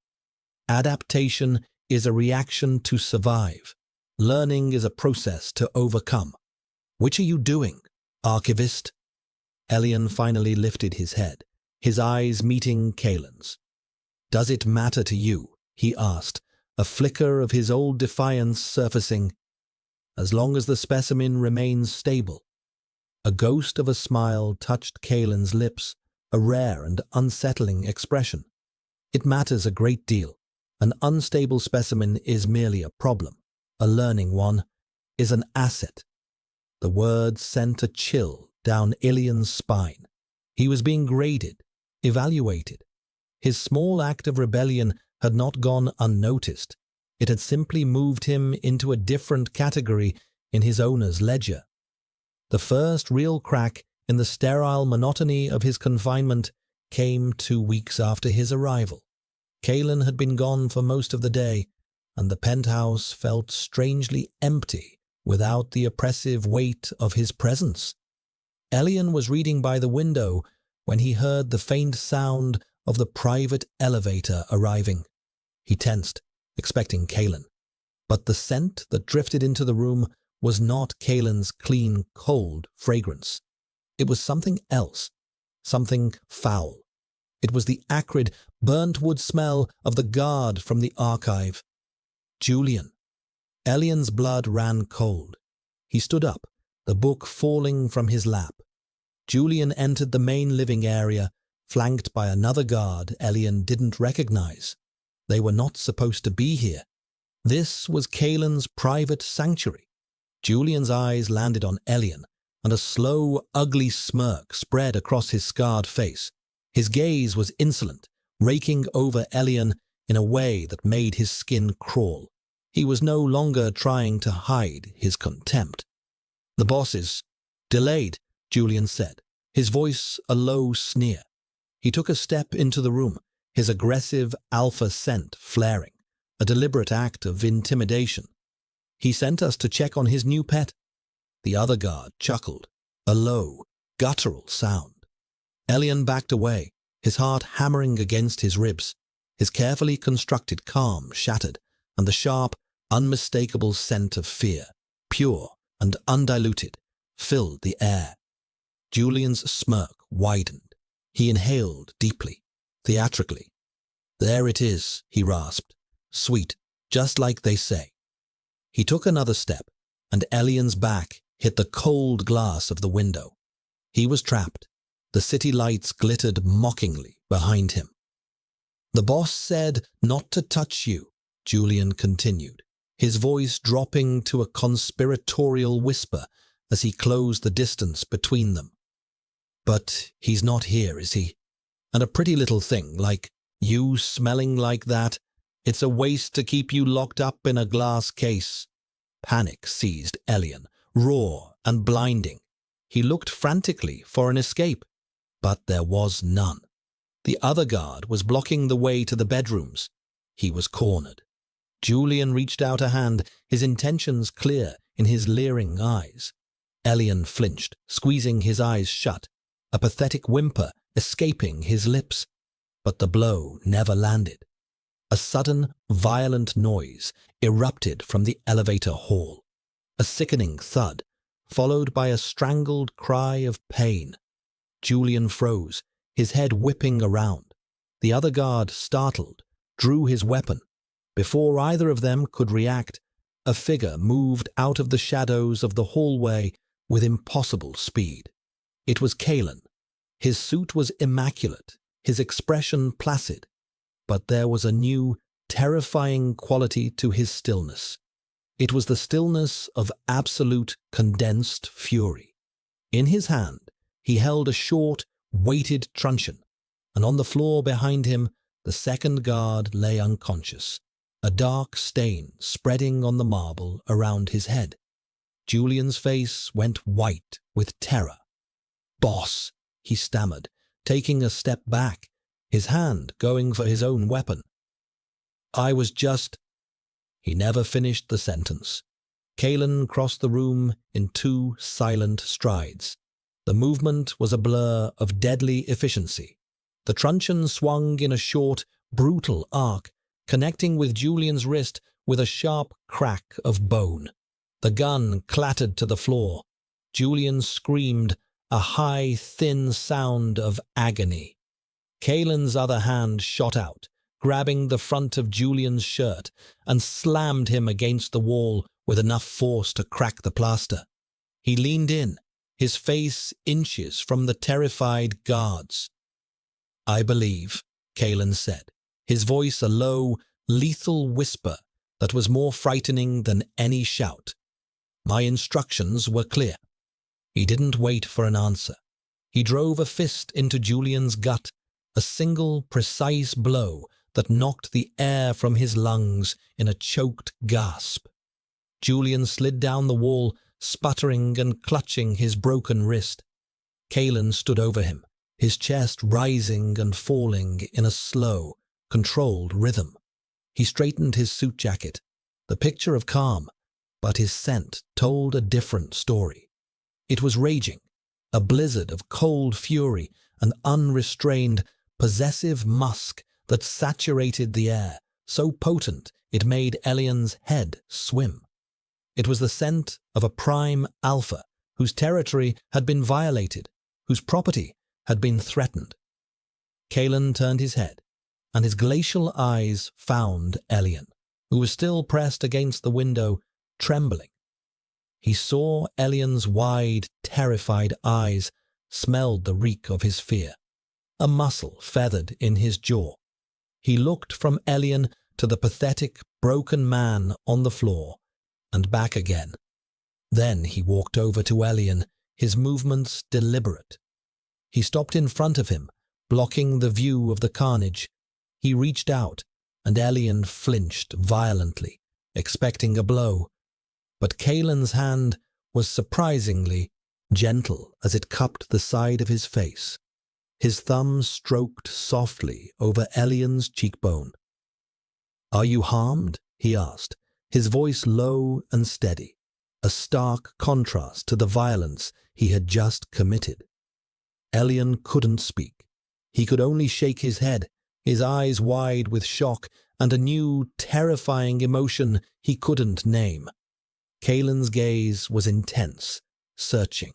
"Adaptation is a reaction to survive. Learning is a process to overcome. Which are you doing, archivist?" Elian finally lifted his head, his eyes meeting Kalen's. "Does it matter to you?" he asked, a flicker of his old defiance surfacing. "As long as the specimen remains stable." A ghost of a smile touched Kalen's lips, a rare and unsettling expression. "It matters a great deal. An unstable specimen is merely a problem. A learning one is an asset." The words sent a chill down Elian's spine. He was being graded, evaluated. His small act of rebellion had not gone unnoticed. It had simply moved him into a different category in his owner's ledger. The first real crack in the sterile monotony of his confinement came 2 weeks after his arrival. Kalen had been gone for most of the day, and the penthouse felt strangely empty without the oppressive weight of his presence. Elian was reading by the window when he heard the faint sound of the private elevator arriving. He tensed, expecting Kalen. But the scent that drifted into the room was not Kalen's clean, cold fragrance. It was something else, something foul. It was the acrid, burnt wood smell of the guard from the archive. Julian. Elian's blood ran cold. He stood up, the book falling from his lap. Julian entered the main living area, flanked by another guard Elian didn't recognize. They were not supposed to be here. This was Kalen's private sanctuary. Julian's eyes landed on Elian, and a slow, ugly smirk spread across his scarred face. His gaze was insolent, raking over Elian in a way that made his skin crawl. He was no longer trying to hide his contempt. "The boss is delayed," Julian said, his voice a low sneer. He took a step into the room, his aggressive alpha scent flaring, a deliberate act of intimidation. "He sent us to check on his new pet." The other guard chuckled, a low, guttural sound. Elian backed away, his heart hammering against his ribs. His carefully constructed calm shattered, and the sharp, unmistakable scent of fear, pure and undiluted, filled the air. Julian's smirk widened. He inhaled deeply, theatrically. "There it is," he rasped. "Sweet, just like they say." He took another step, and Elian's back hit the cold glass of the window. He was trapped. The city lights glittered mockingly behind him. "The boss said not to touch you," Julian continued, his voice dropping to a conspiratorial whisper as he closed the distance between them. "But he's not here, is he? And a pretty little thing like you smelling like that, it's a waste to keep you locked up in a glass case." Panic seized Elian, raw and blinding. He looked frantically for an escape, but there was none. The other guard was blocking the way to the bedrooms. He was cornered. Julian reached out a hand, his intentions clear in his leering eyes. Elian flinched, squeezing his eyes shut, a pathetic whimper escaping his lips. But the blow never landed. A sudden, violent noise erupted from the elevator hall. A sickening thud, followed by a strangled cry of pain. Julian froze, his head whipping around. The other guard, startled, drew his weapon. Before either of them could react, a figure moved out of the shadows of the hallway with impossible speed. It was Kalen. His suit was immaculate, his expression placid, but there was a new, terrifying quality to his stillness. It was the stillness of absolute, condensed fury. In his hand, he held a short, weighted truncheon, and on the floor behind him, the second guard lay unconscious, a dark stain spreading on the marble around his head. Julian's face went white with terror. "Boss," he stammered, taking a step back, his hand going for his own weapon. "I was just—" He never finished the sentence. Kalen crossed the room in 2 silent strides. The movement was a blur of deadly efficiency. The truncheon swung in a short, brutal arc, connecting with Julian's wrist with a sharp crack of bone. The gun clattered to the floor. Julian screamed, a high, thin sound of agony. Kalen's other hand shot out, grabbing the front of Julian's shirt, and slammed him against the wall with enough force to crack the plaster. He leaned in, his face inches from the terrified guards. "I believe," Kalen said, his voice a low, lethal whisper that was more frightening than any shout. "My instructions were clear." He didn't wait for an answer. He drove a fist into Julian's gut, a single, precise blow that knocked the air from his lungs in a choked gasp. Julian slid down the wall, sputtering and clutching his broken wrist. Kalen stood over him, his chest rising and falling in a slow, controlled rhythm. He straightened his suit jacket, the picture of calm, but his scent told a different story. It was raging, a blizzard of cold fury and unrestrained, possessive musk that saturated the air, so potent it made Elian's head swim. It was the scent of a prime alpha whose territory had been violated, whose property had been threatened. Kalen turned his head, and his glacial eyes found Elian, who was still pressed against the window, trembling. He saw Elian's wide, terrified eyes, smelled the reek of his fear. A muscle feathered in his jaw. He looked from Elian to the pathetic, broken man on the floor, and back again. Then he walked over to Elian, his movements deliberate. He stopped in front of him, blocking the view of the carnage. He reached out, and Elian flinched violently, expecting a blow. But Kalen's hand was surprisingly gentle as it cupped the side of his face. His thumb stroked softly over Elian's cheekbone. "Are you harmed?" he asked, his voice low and steady, a stark contrast to the violence he had just committed. Elian couldn't speak. He could only shake his head, his eyes wide with shock and a new, terrifying emotion he couldn't name. Kalen's gaze was intense, searching.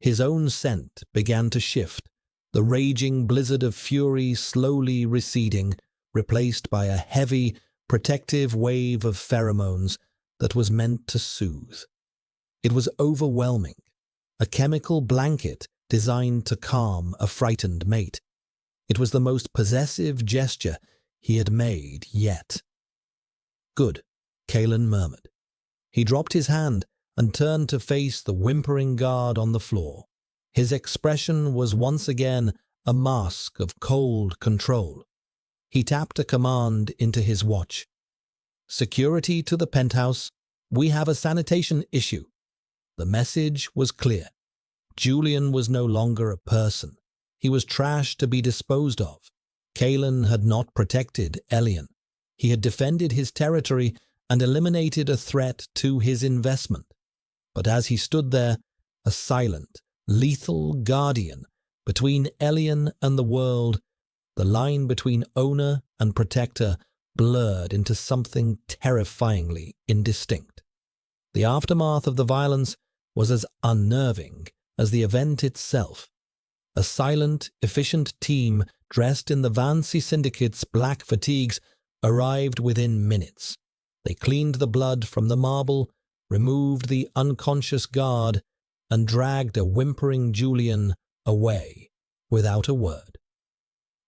His own scent began to shift, the raging blizzard of fury slowly receding, replaced by a heavy, protective wave of pheromones that was meant to soothe. It was overwhelming, a chemical blanket designed to calm a frightened mate. It was the most possessive gesture he had made yet. "Good," Kalen murmured. He dropped his hand and turned to face the whimpering guard on the floor. His expression was once again a mask of cold control. He tapped a command into his watch. "Security to the penthouse. We have a sanitation issue." The message was clear. Julian was no longer a person. He was trash to be disposed of. Kalen had not protected Elian. He had defended his territory and eliminated a threat to his investment. But as he stood there, a silent, lethal guardian between Elian and the world, the line between owner and protector blurred into something terrifyingly indistinct. The aftermath of the violence was as unnerving as the event itself. A silent, efficient team dressed in the Vancy Syndicate's black fatigues arrived within minutes. They cleaned the blood from the marble, removed the unconscious guard, and dragged a whimpering Julian away without a word.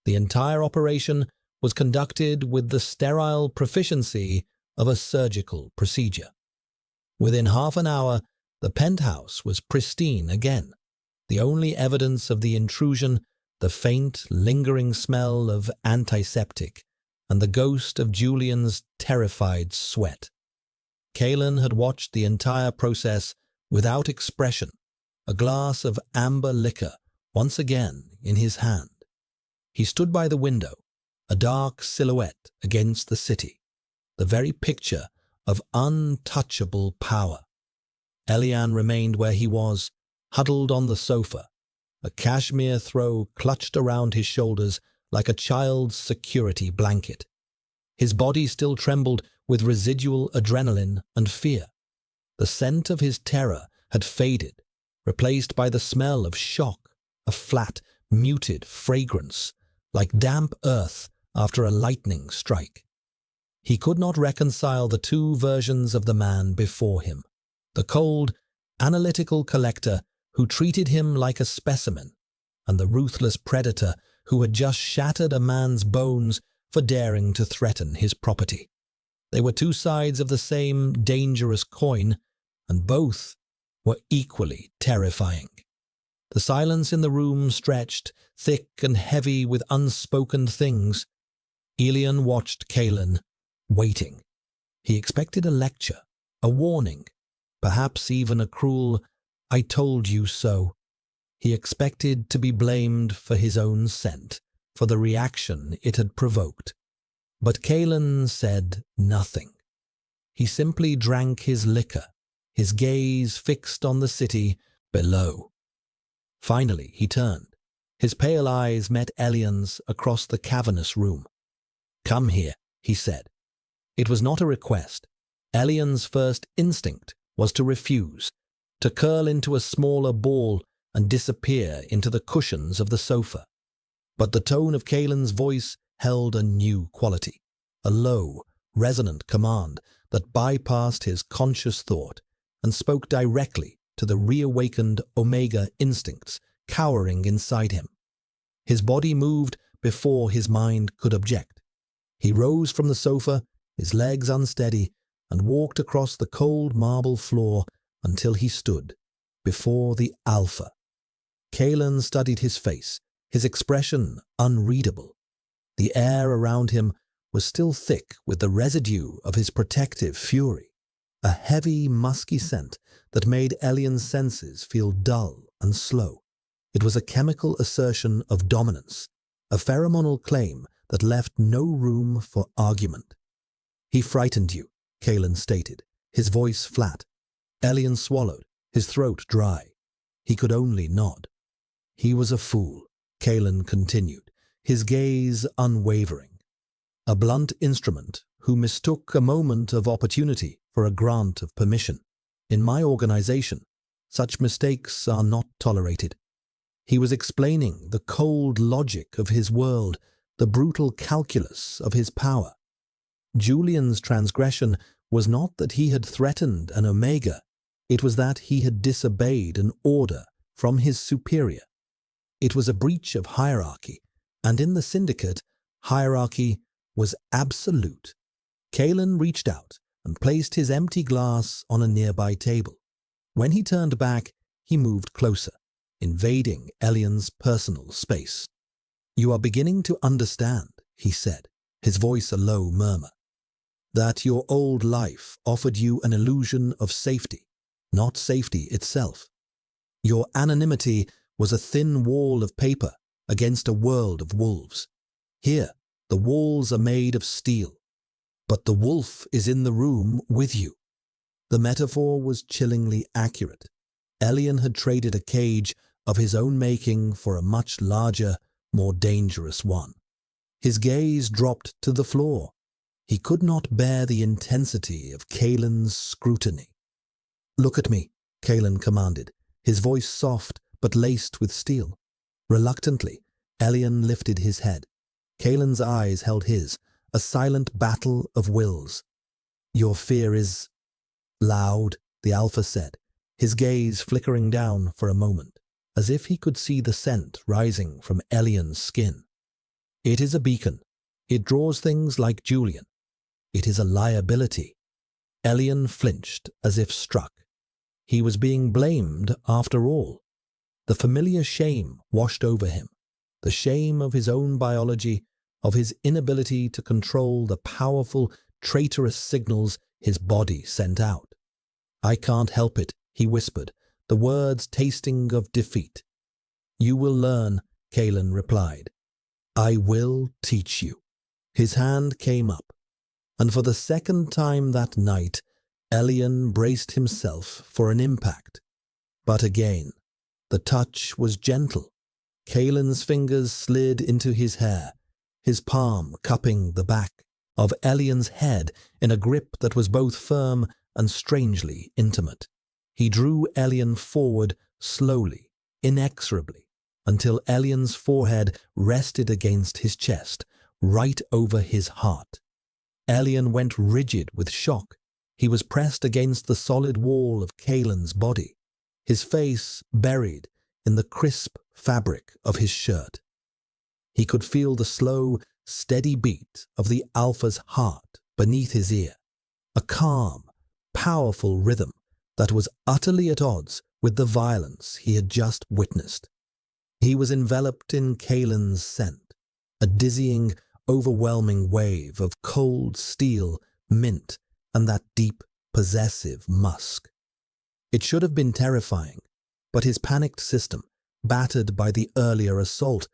The entire operation was conducted with the sterile proficiency of a surgical procedure. Within half an hour, the penthouse was pristine again. The only evidence of the intrusion, the faint, lingering smell of antiseptic, and the ghost of Julian's terrified sweat. Kalen had watched the entire process without expression, a glass of amber liquor once again in his hand. He stood by the window, a dark silhouette against the city, the very picture of untouchable power. Elian remained where he was, huddled on the sofa, a cashmere throw clutched around his shoulders like a child's security blanket. His body still trembled with residual adrenaline and fear. The scent of his terror had faded, replaced by the smell of shock, a flat, muted fragrance, like damp earth after a lightning strike. He could not reconcile the two versions of the man before him, the cold, analytical collector who treated him like a specimen, and the ruthless predator who had just shattered a man's bones for daring to threaten his property. They were two sides of the same dangerous coin, and both were equally terrifying. The silence in the room stretched, thick and heavy with unspoken things. Elian watched Kalen, waiting. He expected a lecture, a warning, perhaps even a cruel, "I told you so." He expected to be blamed for his own scent, for the reaction it had provoked. But Kalen said nothing. He simply drank his liquor, his gaze fixed on the city below. Finally, he turned. His pale eyes met Elian's across the cavernous room. "Come here," he said. It was not a request. Elian's first instinct was to refuse, to curl into a smaller ball and disappear into the cushions of the sofa. But the tone of Kalen's voice held a new quality, a low, resonant command that bypassed his conscious thought and spoke directly to the reawakened Omega instincts cowering inside him. His body moved before his mind could object. He rose from the sofa, his legs unsteady, and walked across the cold marble floor until he stood before the Alpha. Kalen studied his face, his expression unreadable. The air around him was still thick with the residue of his protective fury, a heavy, musky scent that made Elian's senses feel dull and slow. It was a chemical assertion of dominance, a pheromonal claim that left no room for argument. "He frightened you," Kalen stated, his voice flat. Elian swallowed, his throat dry. He could only nod. "He was a fool," Kalen continued, his gaze unwavering. "A blunt instrument who mistook a moment of opportunity for a grant of permission. In my organization, such mistakes are not tolerated." He was explaining the cold logic of his world, the brutal calculus of his power. Julian's transgression was not that he had threatened an Omega, it was that he had disobeyed an order from his superior. It was a breach of hierarchy, and in the syndicate, hierarchy was absolute. Kalen reached out and placed his empty glass on a nearby table. When he turned back, he moved closer, invading Elian's personal space. "You are beginning to understand," he said, his voice a low murmur, "that your old life offered you an illusion of safety, not safety itself. Your anonymity was a thin wall of paper against a world of wolves. Here, the walls are made of steel, but the wolf is in the room with you." The metaphor was chillingly accurate. Elian had traded a cage of his own making for a much larger, more dangerous one. His gaze dropped to the floor. He could not bear the intensity of Kalen's scrutiny. "Look at me," Kalen commanded, his voice soft but laced with steel. Reluctantly, Elian lifted his head. Kalen's eyes held his, a silent battle of wills. "Your fear is loud," the Alpha said, his gaze flickering down for a moment, as if he could see the scent rising from Elian's skin. "It is a beacon. It draws things like Julian. It is a liability." Elian flinched as if struck. He was being blamed after all. The familiar shame washed over him, the shame of his own biology, of his inability to control the powerful, traitorous signals his body sent out. "I can't help it," he whispered, the words tasting of defeat. "You will learn," Kalen replied. "I will teach you." His hand came up, and for the second time that night, Elian braced himself for an impact. But again, the touch was gentle. Kalen's fingers slid into his hair, his palm cupping the back of Elian's head in a grip that was both firm and strangely intimate. He drew Elian forward slowly, inexorably, until Elian's forehead rested against his chest, right over his heart. Elian went rigid with shock. He was pressed against the solid wall of Kalen's body, his face buried in the crisp fabric of his shirt. He could feel the slow, steady beat of the Alpha's heart beneath his ear, a calm, powerful rhythm that was utterly at odds with the violence he had just witnessed. He was enveloped in Kalen's scent, a dizzying, overwhelming wave of cold steel, mint, and that deep, possessive musk. It should have been terrifying, but his panicked system, battered by the earlier assault,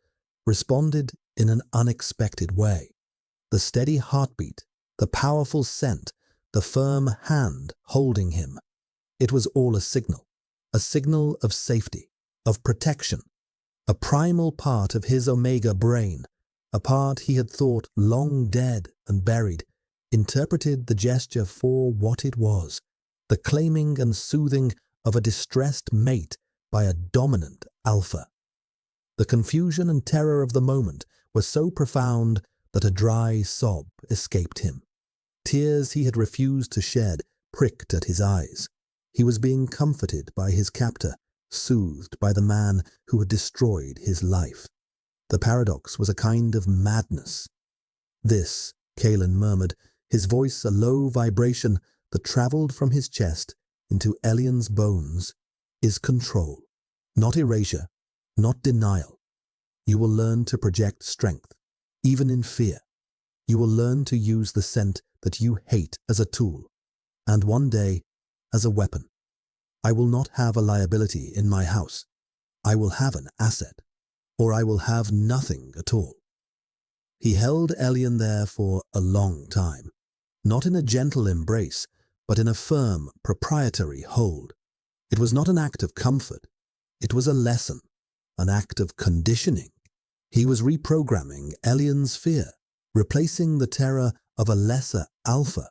responded in an unexpected way. The steady heartbeat, the powerful scent, the firm hand holding him. It was all a signal of safety, of protection, a primal part of his Omega brain, a part he had thought long dead and buried, interpreted the gesture for what it was, the claiming and soothing of a distressed mate by a dominant Alpha. The confusion and terror of the moment were so profound that a dry sob escaped him. Tears he had refused to shed pricked at his eyes. He was being comforted by his captor, soothed by the man who had destroyed his life. The paradox was a kind of madness. "This," Kalen murmured, his voice a low vibration that travelled from his chest into Elian's bones, "is control, not erasure, not denial. You will learn to project strength, even in fear. You will learn to use the scent that you hate as a tool, and one day as a weapon. I will not have a liability in my house. I will have an asset, or I will have nothing at all. He held Elian there for a long time, not in a gentle embrace, but in a firm, proprietary hold. It was not an act of comfort. It was a lesson, an act of conditioning. He was reprogramming Elian's fear, replacing the terror of a lesser alpha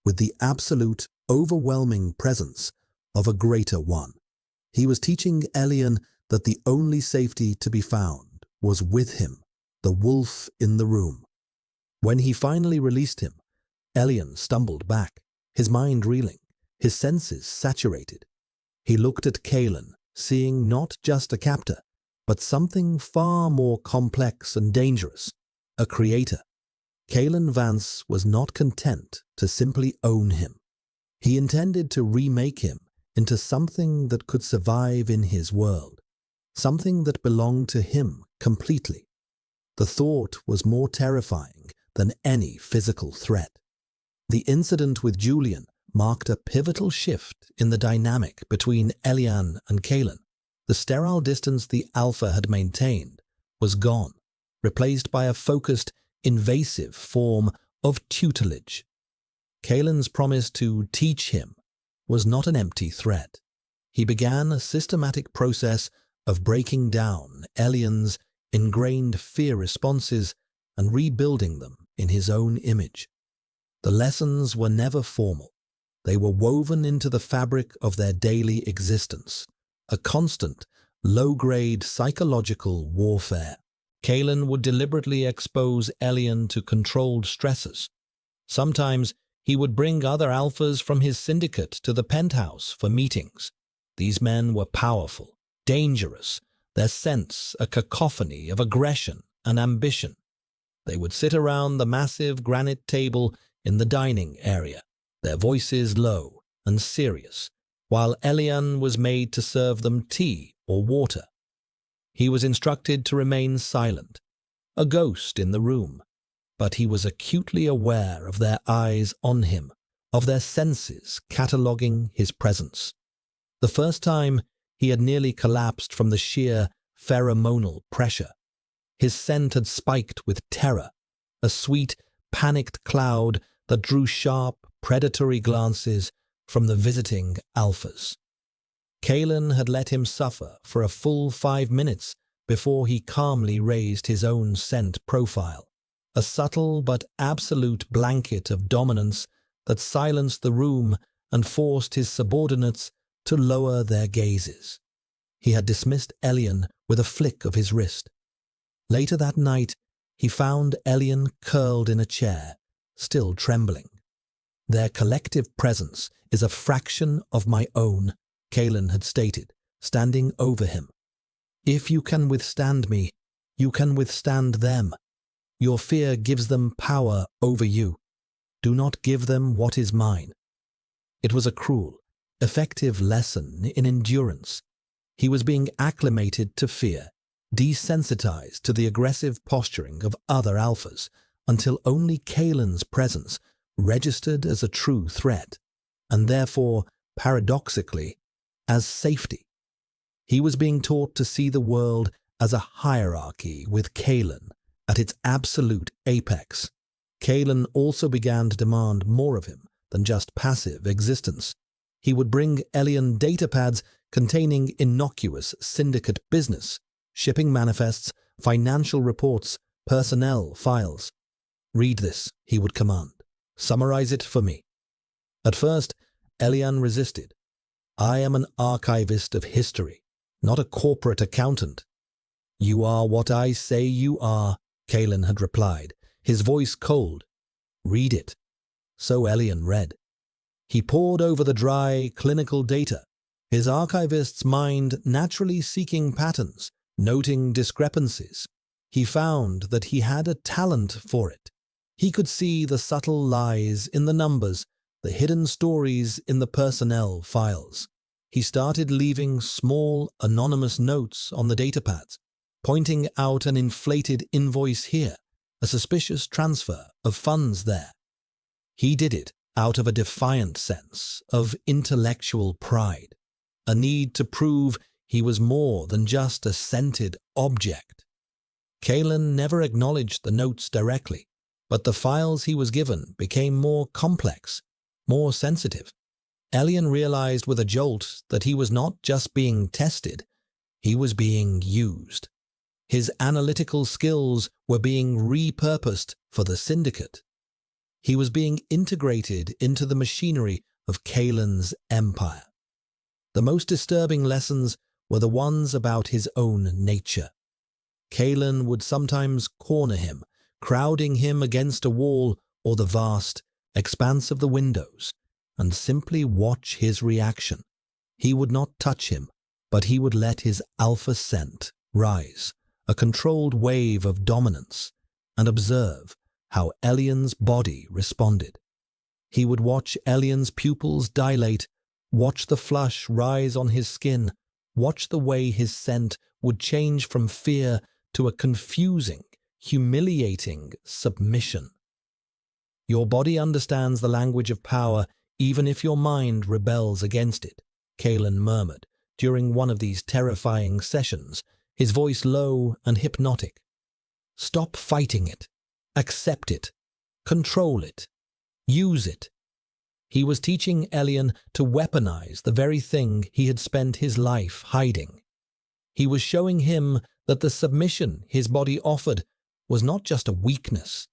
with the absolute, overwhelming presence of a greater one. He was teaching Elian that the only safety to be found was with him, the wolf in the room. When he finally released him, Elian stumbled back, his mind reeling, his senses saturated. He looked at Kalen, seeing not just a captor, but something far more complex and dangerous, a creator. Kalen Vance was not content to simply own him. He intended to remake him into something that could survive in his world, something that belonged to him completely. The thought was more terrifying than any physical threat. The incident with Julian marked a pivotal shift in the dynamic between Elian and Kalen. The sterile distance the alpha had maintained was gone, replaced by a focused, invasive form of tutelage. Kalen's promise to teach him was not an empty threat. He began a systematic process of breaking down Elian's ingrained fear responses and rebuilding them in his own image. The lessons were never formal. They were woven into the fabric of their daily existence, a constant, low-grade psychological warfare. Kalen would deliberately expose Elian to controlled stressors. Sometimes he would bring other alphas from his syndicate to the penthouse for meetings. These men were powerful, dangerous, their scents a cacophony of aggression and ambition. They would sit around the massive granite table in the dining area, their voices low and serious, while Elian was made to serve them tea or water. He was instructed to remain silent, a ghost in the room, but he was acutely aware of their eyes on him, of their senses cataloguing his presence. The first time, he had nearly collapsed from the sheer pheromonal pressure. His scent had spiked with terror, a sweet, panicked cloud that drew sharp, predatory glances from the visiting alphas. Kalen had let him suffer for a full 5 minutes before he calmly raised his own scent profile, a subtle but absolute blanket of dominance that silenced the room and forced his subordinates to lower their gazes. He had dismissed Elian with a flick of his wrist. Later that night, he found Elian curled in a chair, still trembling. Their collective presence is a fraction of my own, Kalen had stated, standing over him. If you can withstand me, you can withstand them. Your fear gives them power over you. Do not give them what is mine. It was a cruel, effective lesson in endurance. He was being acclimated to fear, desensitized to the aggressive posturing of other alphas, until only Kalen's presence registered as a true threat, and therefore, paradoxically, as safety. He was being taught to see the world as a hierarchy with Kalen at its absolute apex. Kalen also began to demand more of him than just passive existence. He would bring Elian datapads containing innocuous syndicate business, shipping manifests, financial reports, personnel files. Read this, he would command. Summarize it for me. At first, Elian resisted. I am an archivist of history, not a corporate accountant. You are what I say you are, Kalen had replied, his voice cold. Read it. So Elian read. He pored over the dry, clinical data, his archivist's mind naturally seeking patterns, noting discrepancies. He found that he had a talent for it. He could see the subtle lies in the numbers, the hidden stories in the personnel files. He started leaving small, anonymous notes on the datapads, pointing out an inflated invoice here, a suspicious transfer of funds there. He did it out of a defiant sense of intellectual pride, a need to prove he was more than just a scented object. Kalen never acknowledged the notes directly, but the files he was given became more complex, more sensitive. Elian realized with a jolt that he was not just being tested, he was being used. His analytical skills were being repurposed for the syndicate. He was being integrated into the machinery of Kalen's empire. The most disturbing lessons were the ones about his own nature. Kalen would sometimes corner him, crowding him against a wall or the vast expanse of the windows, and simply watch his reaction. He would not touch him, but he would let his alpha scent rise, a controlled wave of dominance, and observe how Elian's body responded. He would watch Elian's pupils dilate, watch the flush rise on his skin, watch the way his scent would change from fear to a confusing, humiliating submission. Your body understands the language of power even if your mind rebels against it, Kalen murmured during one of these terrifying sessions, his voice low and hypnotic. Stop fighting it. Accept it. Control it. Use it. He was teaching Elian to weaponize the very thing he had spent his life hiding. He was showing him that the submission his body offered was not just a weakness.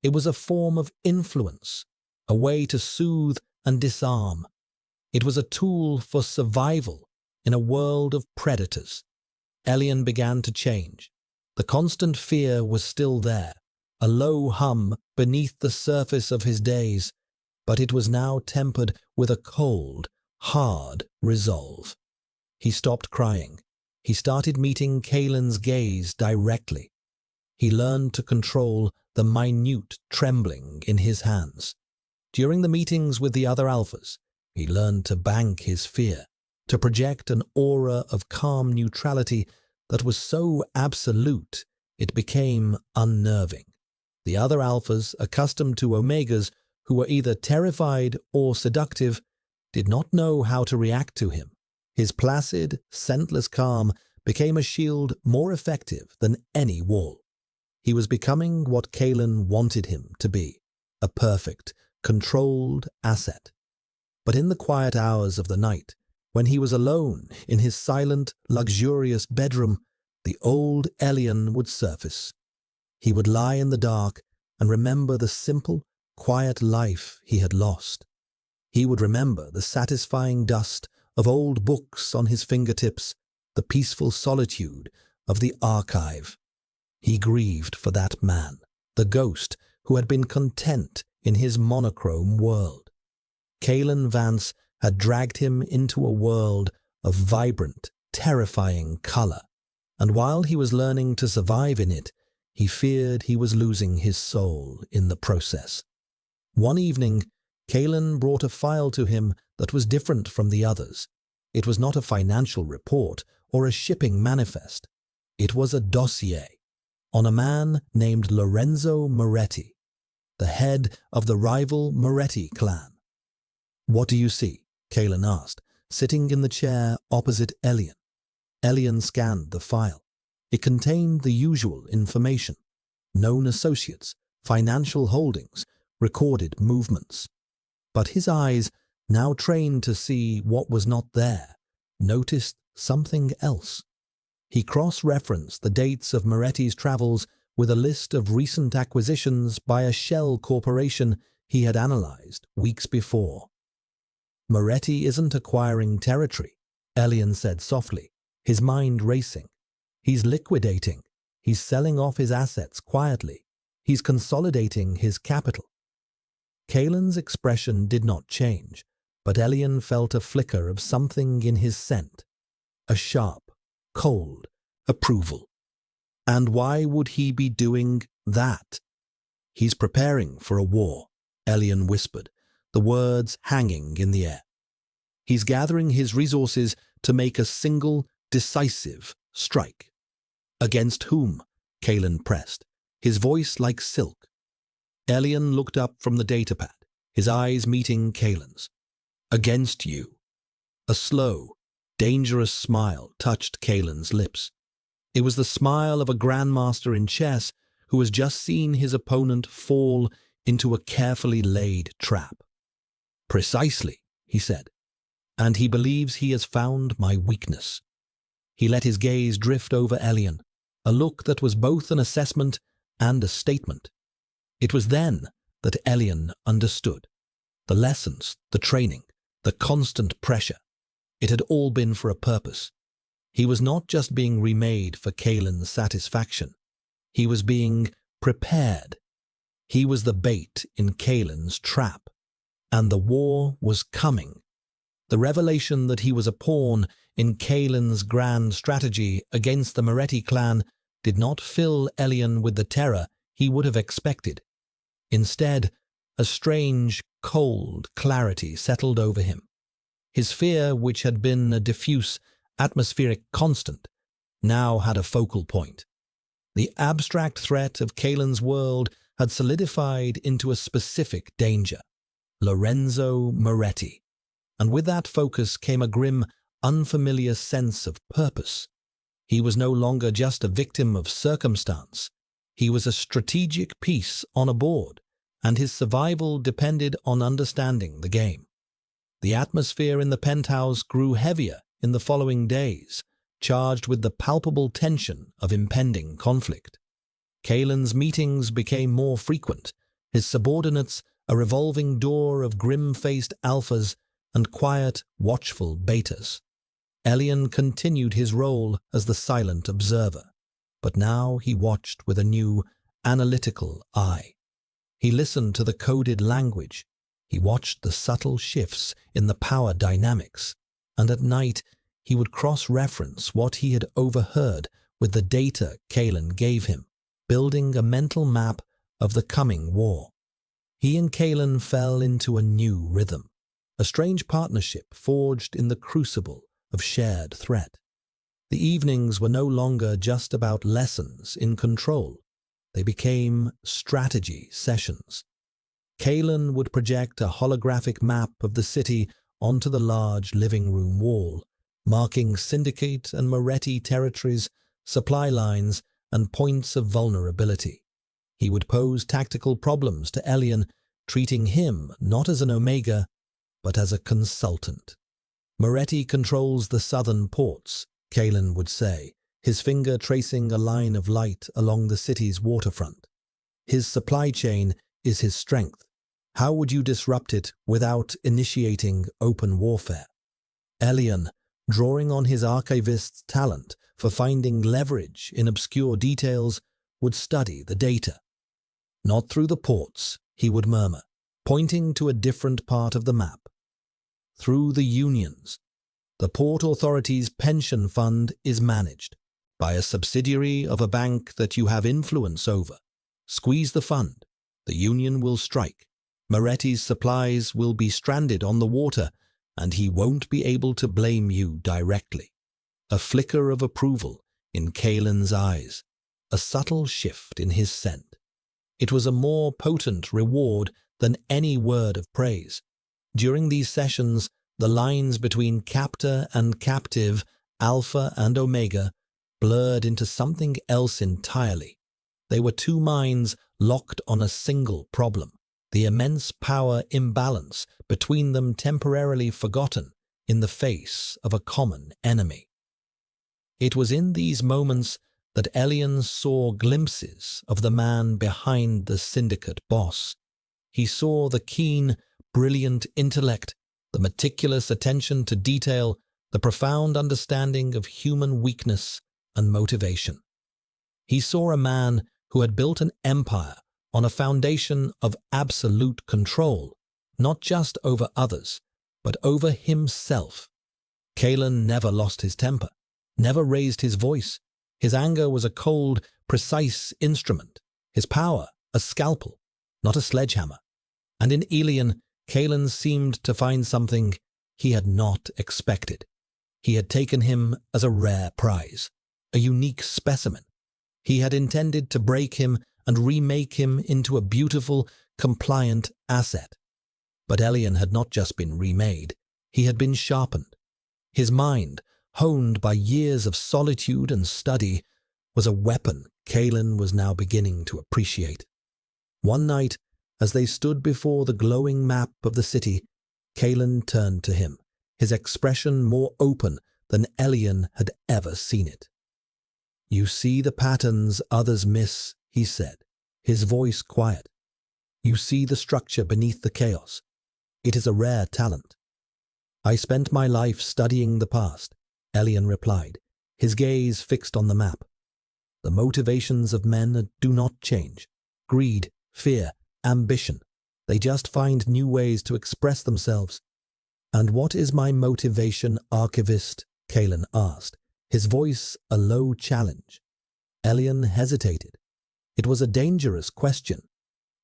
It was a form of influence, a way to soothe and disarm. It was a tool for survival in a world of predators. Elian began to change. The constant fear was still there, a low hum beneath the surface of his days, but it was now tempered with a cold, hard resolve. He stopped crying. He started meeting Kalen's gaze directly. He learned to control the minute trembling in his hands. During the meetings with the other alphas, he learned to bank his fear, to project an aura of calm neutrality that was so absolute it became unnerving. The other alphas, accustomed to omegas who were either terrified or seductive, did not know how to react to him. His placid, scentless calm became a shield more effective than any wall. He was becoming what Kalen wanted him to be, a perfect, controlled asset. But in the quiet hours of the night, when he was alone in his silent, luxurious bedroom, the old Elian would surface. He would lie in the dark and remember the simple, quiet life he had lost. He would remember the satisfying dust of old books on his fingertips, the peaceful solitude of the archive. He grieved for that man, the ghost who had been content in his monochrome world. Kalen Vance had dragged him into a world of vibrant, terrifying color, and while he was learning to survive in it, he feared he was losing his soul in the process. One evening, Kalen brought a file to him that was different from the others. It was not a financial report or a shipping manifest. It was a dossier on a man named Lorenzo Moretti, the head of the rival Moretti clan. "What do you see?" Kalen asked, sitting in the chair opposite Elian. Elian scanned the file. It contained the usual information: known associates, financial holdings, recorded movements. But his eyes, now trained to see what was not there, noticed something else. He cross-referenced the dates of Moretti's travels with a list of recent acquisitions by a shell corporation he had analyzed weeks before. "Moretti isn't acquiring territory," Elian said softly, his mind racing. "He's liquidating. He's selling off his assets quietly. He's consolidating his capital." Kalen's expression did not change, but Elian felt a flicker of something in his scent, a sharp, cold approval. And why would he be doing that? "He's preparing for a war," Elian whispered, the words hanging in the air. "He's gathering his resources to make a single, decisive strike." "Against whom?" Kalen pressed, his voice like silk. Elian looked up from the datapad, his eyes meeting Kalen's. "Against you." A slow, dangerous smile touched Kalen's lips. It was the smile of a grandmaster in chess who has just seen his opponent fall into a carefully laid trap. "Precisely," he said, "and he believes he has found my weakness." He let his gaze drift over Elian, a look that was both an assessment and a statement. It was then that Elian understood. The lessons, the training, the constant pressure. It had all been for a purpose. He was not just being remade for Kalen's satisfaction. He was being prepared. He was the bait in Kalen's trap. And the war was coming. The revelation that he was a pawn in Kalen's grand strategy against the Moretti clan did not fill Elian with the terror he would have expected. Instead, a strange, cold clarity settled over him. His fear, which had been a diffuse, atmospheric constant, now had a focal point. The abstract threat of Kalen's world had solidified into a specific danger: Lorenzo Moretti. And with that focus came a grim, unfamiliar sense of purpose. He was no longer just a victim of circumstance. He was a strategic piece on a board, and his survival depended on understanding the game. The atmosphere in the penthouse grew heavier in the following days, charged with the palpable tension of impending conflict. Kalen's meetings became more frequent, his subordinates a revolving door of grim-faced alphas and quiet, watchful betas. Elian continued his role as the silent observer, but now he watched with a new, analytical eye. He listened to the coded language. He watched the subtle shifts in the power dynamics, and at night he would cross-reference what he had overheard with the data Kalen gave him, building a mental map of the coming war. He and Kalen fell into a new rhythm, a strange partnership forged in the crucible of shared threat. The evenings were no longer just about lessons in control. They became strategy sessions. Kalen would project a holographic map of the city onto the large living room wall, marking Syndicate and Moretti territories, supply lines, and points of vulnerability. He would pose tactical problems to Elian, treating him not as an Omega, but as a consultant. "Moretti controls the southern ports," Kalen would say, his finger tracing a line of light along the city's waterfront. "His supply chain is his strength. How would you disrupt it without initiating open warfare?" Elian, drawing on his archivist's talent for finding leverage in obscure details, would study the data. "Not through the ports," he would murmur, pointing to a different part of the map. "Through the unions. The Port Authority's pension fund is managed by a subsidiary of a bank that you have influence over. Squeeze the fund. The union will strike. Moretti's supplies will be stranded on the water, and he won't be able to blame you directly." A flicker of approval in Kalen's eyes, a subtle shift in his scent. It was a more potent reward than any word of praise. During these sessions, the lines between captor and captive, alpha and omega, blurred into something else entirely. They were two minds locked on a single problem, the immense power imbalance between them temporarily forgotten in the face of a common enemy. It was in these moments that Elian saw glimpses of the man behind the syndicate boss. He saw the keen, brilliant intellect, the meticulous attention to detail, the profound understanding of human weakness and motivation. He saw a man who had built an empire on a foundation of absolute control, not just over others, but over himself. Kalen never lost his temper, never raised his voice. His anger was a cold, precise instrument, his power a scalpel, not a sledgehammer. And in Elian, Kalen seemed to find something he had not expected. He had taken him as a rare prize, a unique specimen. He had intended to break him and remake him into a beautiful, compliant asset. But Elian had not just been remade, he had been sharpened. His mind, honed by years of solitude and study, was a weapon Kaelin was now beginning to appreciate. One night, as they stood before the glowing map of the city, Kaelin turned to him, his expression more open than Elian had ever seen it. "You see the patterns others miss," he said, his voice quiet. "You see the structure beneath the chaos. It is a rare talent." "I spent my life studying the past," Elian replied, his gaze fixed on the map. "The motivations of men do not change. Greed, fear, ambition. They just find new ways to express themselves." "And what is my motivation, archivist?" Kaelin asked, his voice a low challenge. Elian hesitated. It was a dangerous question.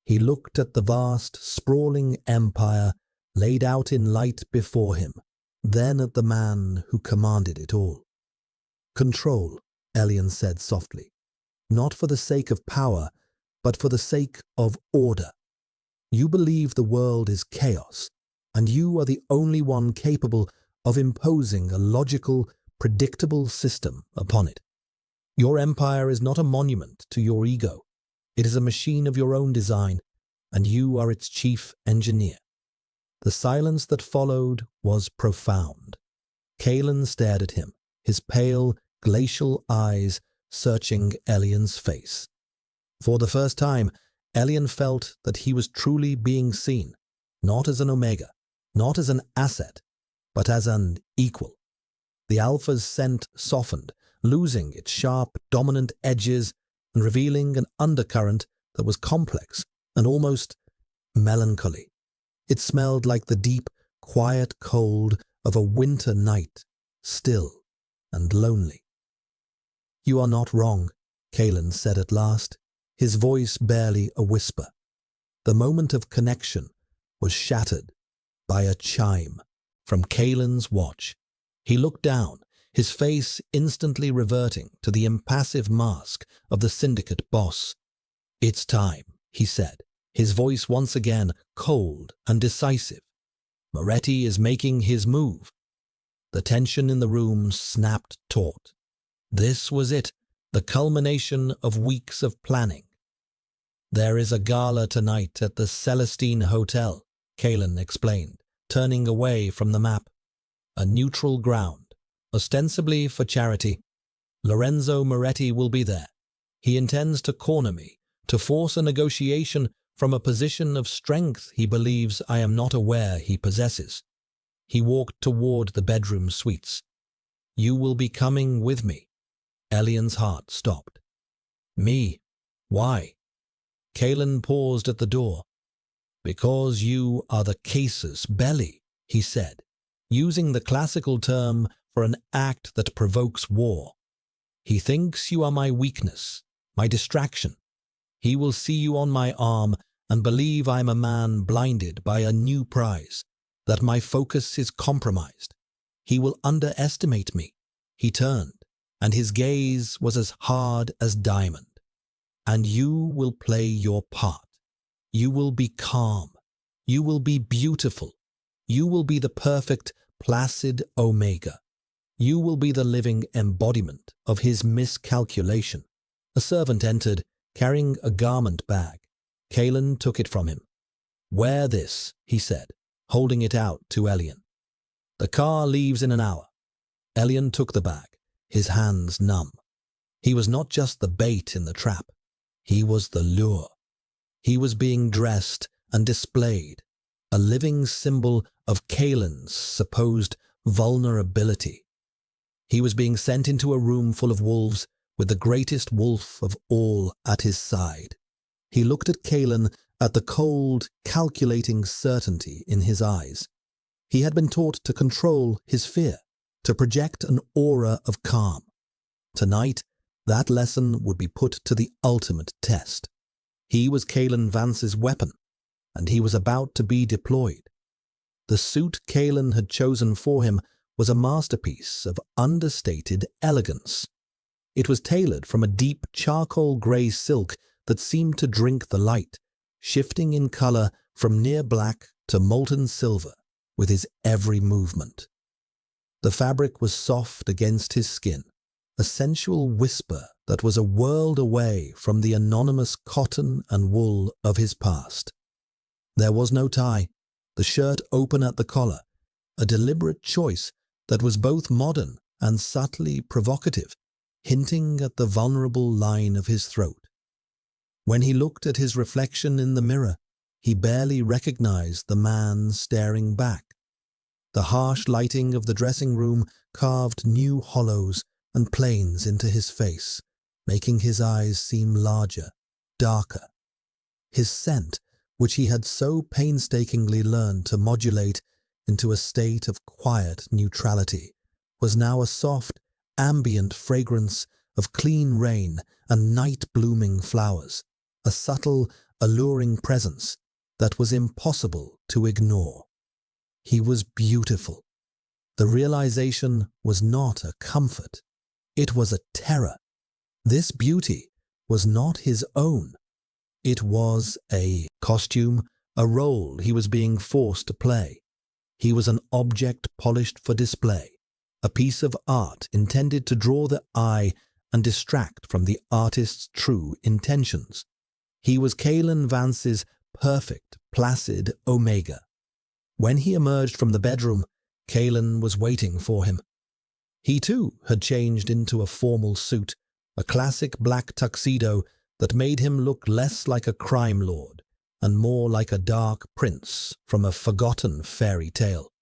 He looked at the vast, sprawling empire laid out in light before him, then at the man who commanded it all. "Control," Elian said softly. "Not for the sake of power, but for the sake of order. You believe the world is chaos, and you are the only one capable of imposing a logical, predictable system upon it. Your empire is not a monument to your ego. It is a machine of your own design, and you are its chief engineer." The silence that followed was profound. Kaelin stared at him, his pale, glacial eyes searching Elian's face. For the first time, Elian felt that he was truly being seen, not as an Omega, not as an asset, but as an equal. The Alpha's scent softened, losing its sharp, dominant edges and revealing an undercurrent that was complex and almost melancholy. It smelled like the deep, quiet cold of a winter night, still and lonely. "You are not wrong," Kaelin said at last, his voice barely a whisper. The moment of connection was shattered by a chime from Kaelin's watch. He looked down, his face instantly reverting to the impassive mask of the syndicate boss. "It's time," he said, his voice once again cold and decisive. "Moretti is making his move." The tension in the room snapped taut. This was it, the culmination of weeks of planning. "There is a gala tonight at the Celestine Hotel," Kaelin explained, turning away from the map. "A neutral ground, ostensibly for charity. Lorenzo Moretti will be there. He intends to corner me, to force a negotiation from a position of strength he believes I am not aware he possesses." He walked toward the bedroom suites. "You will be coming with me." Elian's heart stopped. "Me? Why?" Kaelin paused at the door. "Because you are the casus belli," he said, using the classical term for an act that provokes war. "He thinks you are my weakness, my distraction. He will see you on my arm and believe I am a man blinded by a new prize, that my focus is compromised. He will underestimate me." He turned, and his gaze was as hard as diamond. "And you will play your part. You will be calm. You will be beautiful. You will be the perfect, placid Omega. You will be the living embodiment of his miscalculation." A servant entered, carrying a garment bag. Kaelin took it from him. "Wear this," he said, holding it out to Elian. "The car leaves in an hour." Elian took the bag, his hands numb. He was not just the bait in the trap. He was the lure. He was being dressed and displayed, a living symbol of Kaelin's supposed vulnerability. He was being sent into a room full of wolves with the greatest wolf of all at his side. He looked at Kaelin, at the cold, calculating certainty in his eyes. He had been taught to control his fear, to project an aura of calm. Tonight, that lesson would be put to the ultimate test. He was Kaelin Vance's weapon, and he was about to be deployed. The suit Kaelin had chosen for him was a masterpiece of understated elegance. It was tailored from a deep charcoal grey silk that seemed to drink the light, shifting in color from near black to molten silver with his every movement. The fabric was soft against his skin, a sensual whisper that was a world away from the anonymous cotton and wool of his past. There was no tie, the shirt open at the collar, a deliberate choice that was both modern and subtly provocative, hinting at the vulnerable line of his throat. When he looked at his reflection in the mirror, he barely recognized the man staring back. The harsh lighting of the dressing room carved new hollows and planes into his face, making his eyes seem larger, darker. His scent, which he had so painstakingly learned to modulate into a state of quiet neutrality, was now a soft, ambient fragrance of clean rain and night-blooming flowers, a subtle, alluring presence that was impossible to ignore. He was beautiful. The realization was not a comfort. It was a terror. This beauty was not his own. It was a costume, a role he was being forced to play. He was an object polished for display, a piece of art intended to draw the eye and distract from the artist's true intentions. He was Kalen Vance's perfect, placid Omega. When he emerged from the bedroom, Kalen was waiting for him. He too had changed into a formal suit, a classic black tuxedo that made him look less like a crime lord and more like a dark prince from a forgotten fairy tale.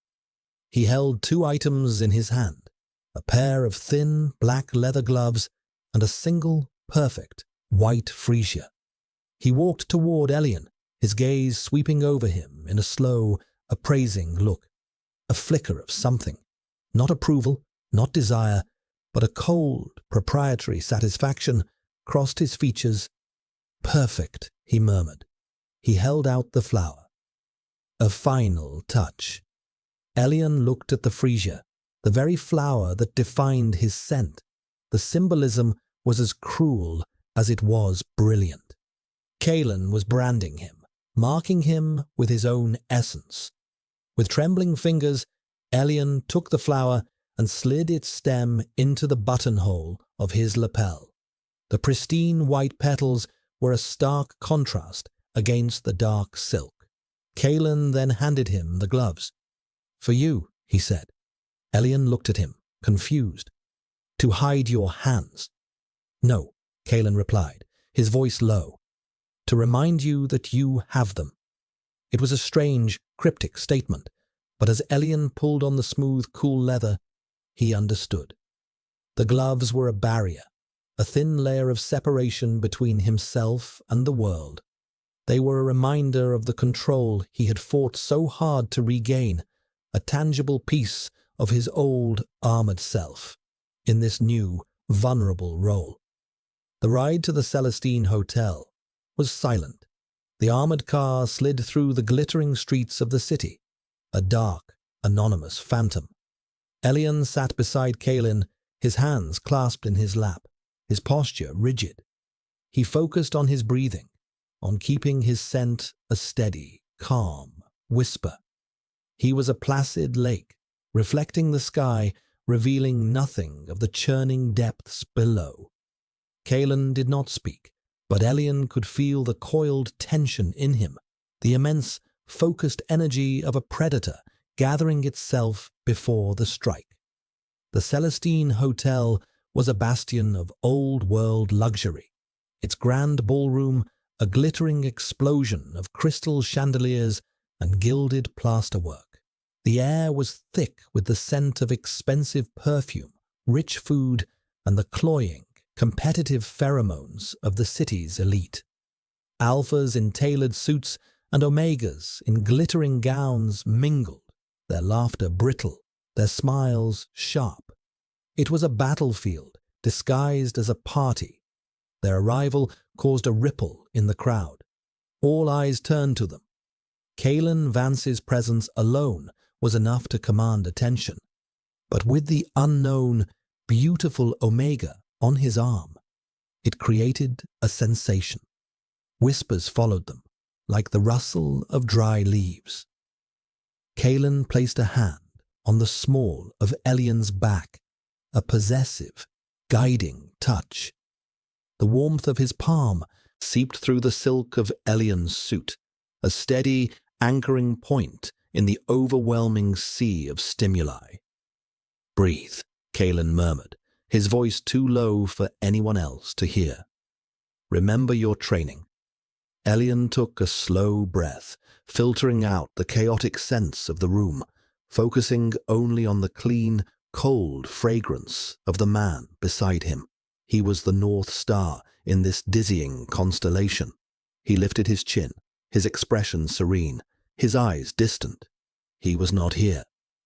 He held two items in his hand, a pair of thin black leather gloves and a single, perfect, white freesia. He walked toward Elian, his gaze sweeping over him in a slow, appraising look. A flicker of something, not approval, not desire, but a cold, proprietary satisfaction crossed his features. "Perfect," he murmured. He held out the flower. A final touch. Elian looked at the freesia, the very flower that defined his scent. The symbolism was as cruel as it was brilliant. Kalen was branding him, marking him with his own essence. With trembling fingers, Elian took the flower and slid its stem into the buttonhole of his lapel. The pristine white petals were a stark contrast against the dark silk. Kalen then handed him the gloves. "For you," he said. Elian looked at him, confused. "To hide your hands." "No," Kalen replied, his voice low. "To remind you that you have them." It was a strange, cryptic statement, but as Elian pulled on the smooth, cool leather, he understood. The gloves were a barrier, a thin layer of separation between himself and the world. They were a reminder of the control he had fought so hard to regain, a tangible piece of his old, armored self, in this new, vulnerable role. The ride to the Celestine Hotel was silent. The armored car slid through the glittering streets of the city, a dark, anonymous phantom. Elian sat beside Kalen, his hands clasped in his lap, his posture rigid. He focused on his breathing, on keeping his scent a steady, calm whisper. He was a placid lake, reflecting the sky, revealing nothing of the churning depths below. Kalen did not speak, but Elian could feel the coiled tension in him, the immense, focused energy of a predator gathering itself before the strike. The Celestine Hotel was a bastion of old-world luxury, its grand ballroom a glittering explosion of crystal chandeliers and gilded plasterwork. The air was thick with the scent of expensive perfume, rich food, and the cloying, competitive pheromones of the city's elite. Alphas in tailored suits and omegas in glittering gowns mingled, their laughter brittle, their smiles sharp. It was a battlefield disguised as a party. Their arrival caused a ripple in the crowd. All eyes turned to them. Kalen Vance's presence alone was enough to command attention, but with the unknown, beautiful Omega on his arm, it created a sensation. Whispers followed them, like the rustle of dry leaves. Kaelin placed a hand on the small of Elian's back, a possessive, guiding touch. The warmth of his palm seeped through the silk of Elian's suit, a steady, anchoring point in the overwhelming sea of stimuli. "Breathe," Kaelin murmured, his voice too low for anyone else to hear. "Remember your training." Elian took a slow breath, filtering out the chaotic sense of the room, focusing only on the clean, cold fragrance of the man beside him. He was the North Star in this dizzying constellation. He lifted his chin, his expression serene, his eyes distant. He was not here.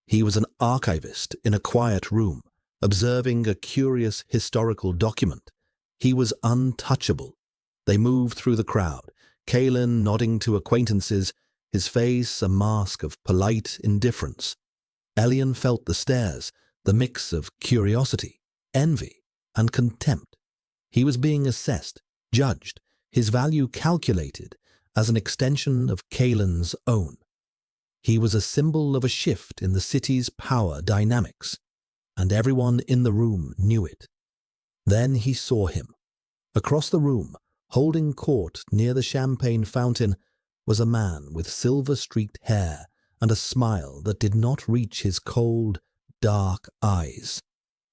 He was an archivist in a quiet room, observing a curious historical document. He was untouchable. They moved through the crowd, Kaelin nodding to acquaintances, his face a mask of polite indifference. Elian felt the stares, the mix of curiosity, envy, and contempt. He was being assessed, judged, his value calculated as an extension of Kaelin's own. He was a symbol of a shift in the city's power dynamics, and everyone in the room knew it. Then he saw him. Across the room, holding court near the champagne fountain, was a man with silver-streaked hair and a smile that did not reach his cold, dark eyes.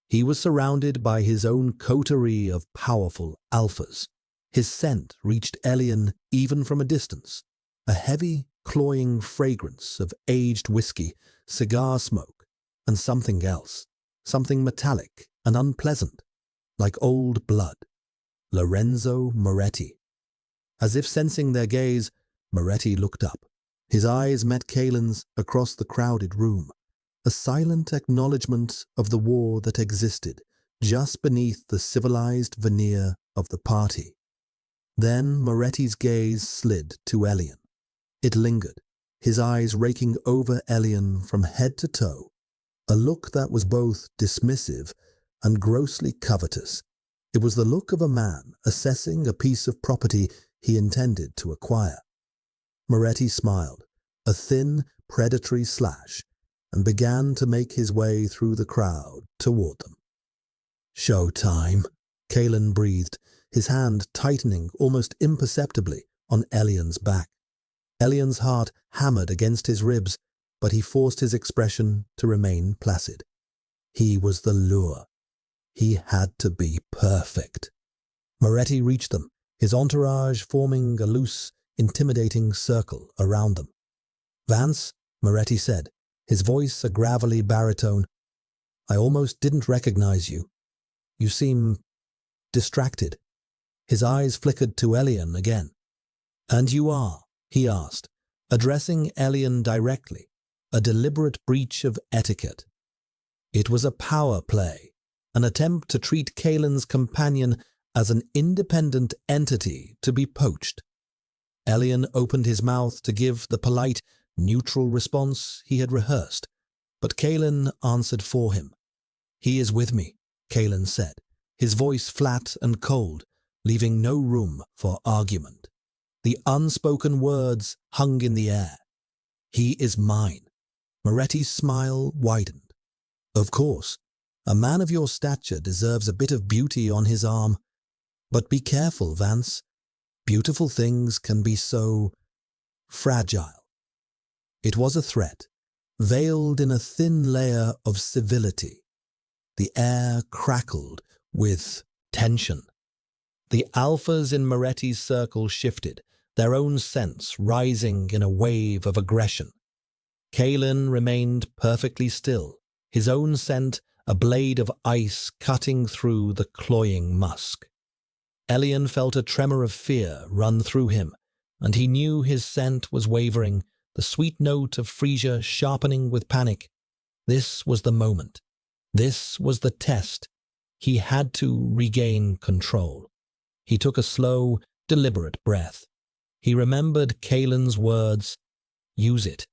He was surrounded by his own coterie of powerful alphas. His scent reached Elian even from a distance, a heavy, cloying fragrance of aged whiskey, cigar smoke, and something else, something metallic and unpleasant, like old blood. Lorenzo Moretti. As if sensing their gaze, Moretti looked up. His eyes met Kaelin's across the crowded room, a silent acknowledgement of the war that existed just beneath the civilized veneer of the party. Then Moretti's gaze slid to Elian. It lingered, his eyes raking over Elian from head to toe, a look that was both dismissive and grossly covetous. It was the look of a man assessing a piece of property he intended to acquire. Moretti smiled, a thin, predatory slash, and began to make his way through the crowd toward them. "Show time," Kaelin breathed, his hand tightening almost imperceptibly on Elian's back. Elian's heart hammered against his ribs, but he forced his expression to remain placid. He was the lure. He had to be perfect. Moretti reached them, his entourage forming a loose, intimidating circle around them. "Vance," Moretti said, his voice a gravelly baritone, "I almost didn't recognize you. You seem distracted." His eyes flickered to Elian again. "And you are?" he asked, addressing Elian directly, a deliberate breach of etiquette. It was a power play, an attempt to treat Kaelin's companion as an independent entity to be poached. Elian opened his mouth to give the polite, neutral response he had rehearsed, but Kaelin answered for him. "He is with me," Kaelin said, his voice flat and cold, leaving no room for argument. The unspoken words hung in the air. "He is mine." Moretti's smile widened. "Of course, a man of your stature deserves a bit of beauty on his arm. But be careful, Vance. Beautiful things can be so fragile." It was a threat, veiled in a thin layer of civility. The air crackled with tension. The alphas in Moretti's circle shifted, their own sense rising in a wave of aggression. Kaelin remained perfectly still, his own scent a blade of ice cutting through the cloying musk. Elian felt a tremor of fear run through him, and he knew his scent was wavering, the sweet note of freesia sharpening with panic. This was the moment. This was the test. He had to regain control. He took a slow, deliberate breath. He remembered Kaelin's words, "Use it."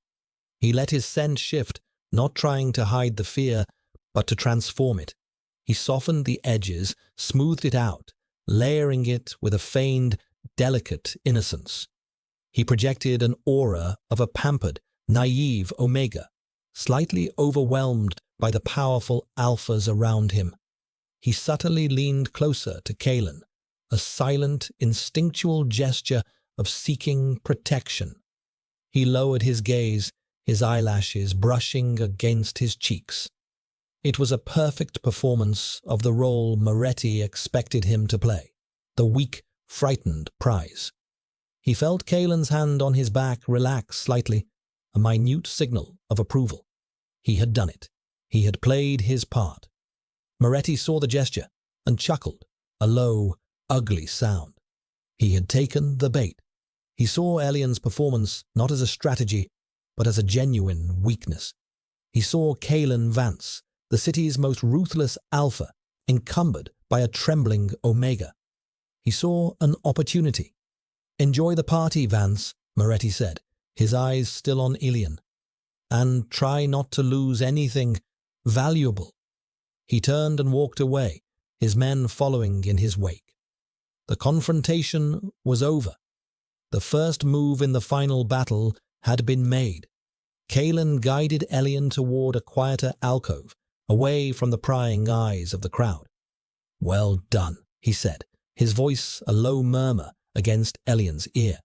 He let his scent shift, not trying to hide the fear, but to transform it. He softened the edges, smoothed it out, layering it with a feigned, delicate innocence. He projected an aura of a pampered, naive Omega, slightly overwhelmed by the powerful alphas around him. He subtly leaned closer to Kalen, a silent, instinctual gesture of seeking protection. He lowered his gaze, his eyelashes brushing against his cheeks. It was a perfect performance of the role Moretti expected him to play, the weak, frightened prize. He felt Kalen's hand on his back relax slightly, a minute signal of approval. He had done it. He had played his part. Moretti saw the gesture and chuckled, a low, ugly sound. He had taken the bait. He saw Elian's performance not as a strategy, but as a genuine weakness. He saw Kalen Vance, the city's most ruthless alpha, encumbered by a trembling Omega. He saw an opportunity. "Enjoy the party, Vance," Moretti said, his eyes still on Elian. "And try not to lose anything valuable." He turned and walked away, his men following in his wake. The confrontation was over. The first move in the final battle had been made. Kalen guided Elian toward a quieter alcove, away from the prying eyes of the crowd. "Well done," he said, his voice a low murmur against Elian's ear.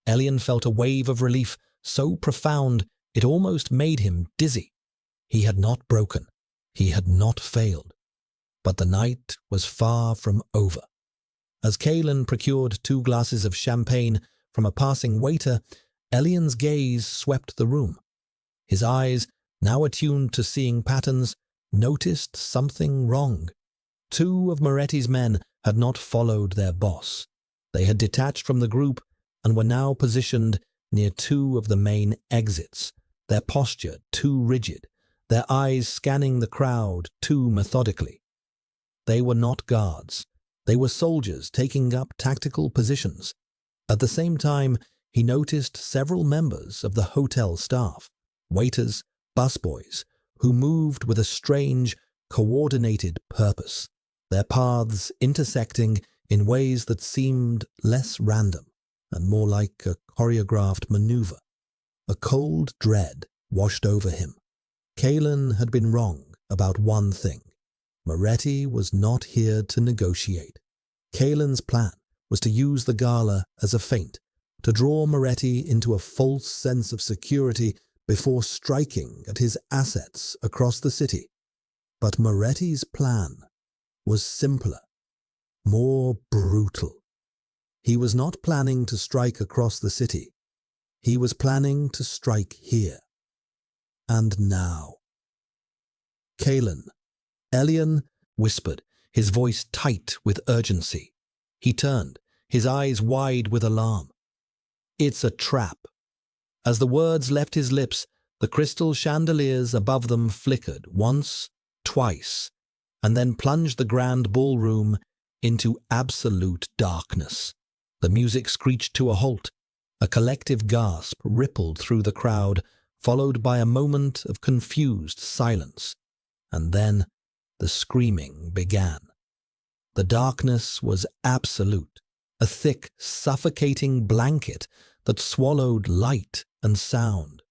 Elian felt a wave of relief so profound it almost made him dizzy. He had not broken. He had not failed. But the night was far from over. As Kalen procured 2 glasses of champagne from a passing waiter, Elian's gaze swept the room. His eyes, now attuned to seeing patterns, noticed something wrong. 2 of Moretti's men had not followed their boss. They had detached from the group and were now positioned near 2 of the main exits, their posture too rigid, their eyes scanning the crowd too methodically. They were not guards. They were soldiers taking up tactical positions. At the same time, he noticed several members of the hotel staff, waiters, busboys, who moved with a strange, coordinated purpose, their paths intersecting in ways that seemed less random and more like a choreographed maneuver. A cold dread washed over him. Kalen had been wrong about one thing. Moretti was not here to negotiate. Kalen's plan was to use the gala as a feint, to draw Moretti into a false sense of security before striking at his assets across the city. But Moretti's plan was simpler, more brutal. He was not planning to strike across the city. He was planning to strike here. And now. "Kalen," Elian whispered, his voice tight with urgency. He turned, his eyes wide with alarm. "It's a trap." As the words left his lips, the crystal chandeliers above them flickered once, twice, and then plunged the grand ballroom into absolute darkness. The music screeched to a halt. A collective gasp rippled through the crowd, followed by a moment of confused silence. And then the screaming began. The darkness was absolute, a thick, suffocating blanket that swallowed light and sound.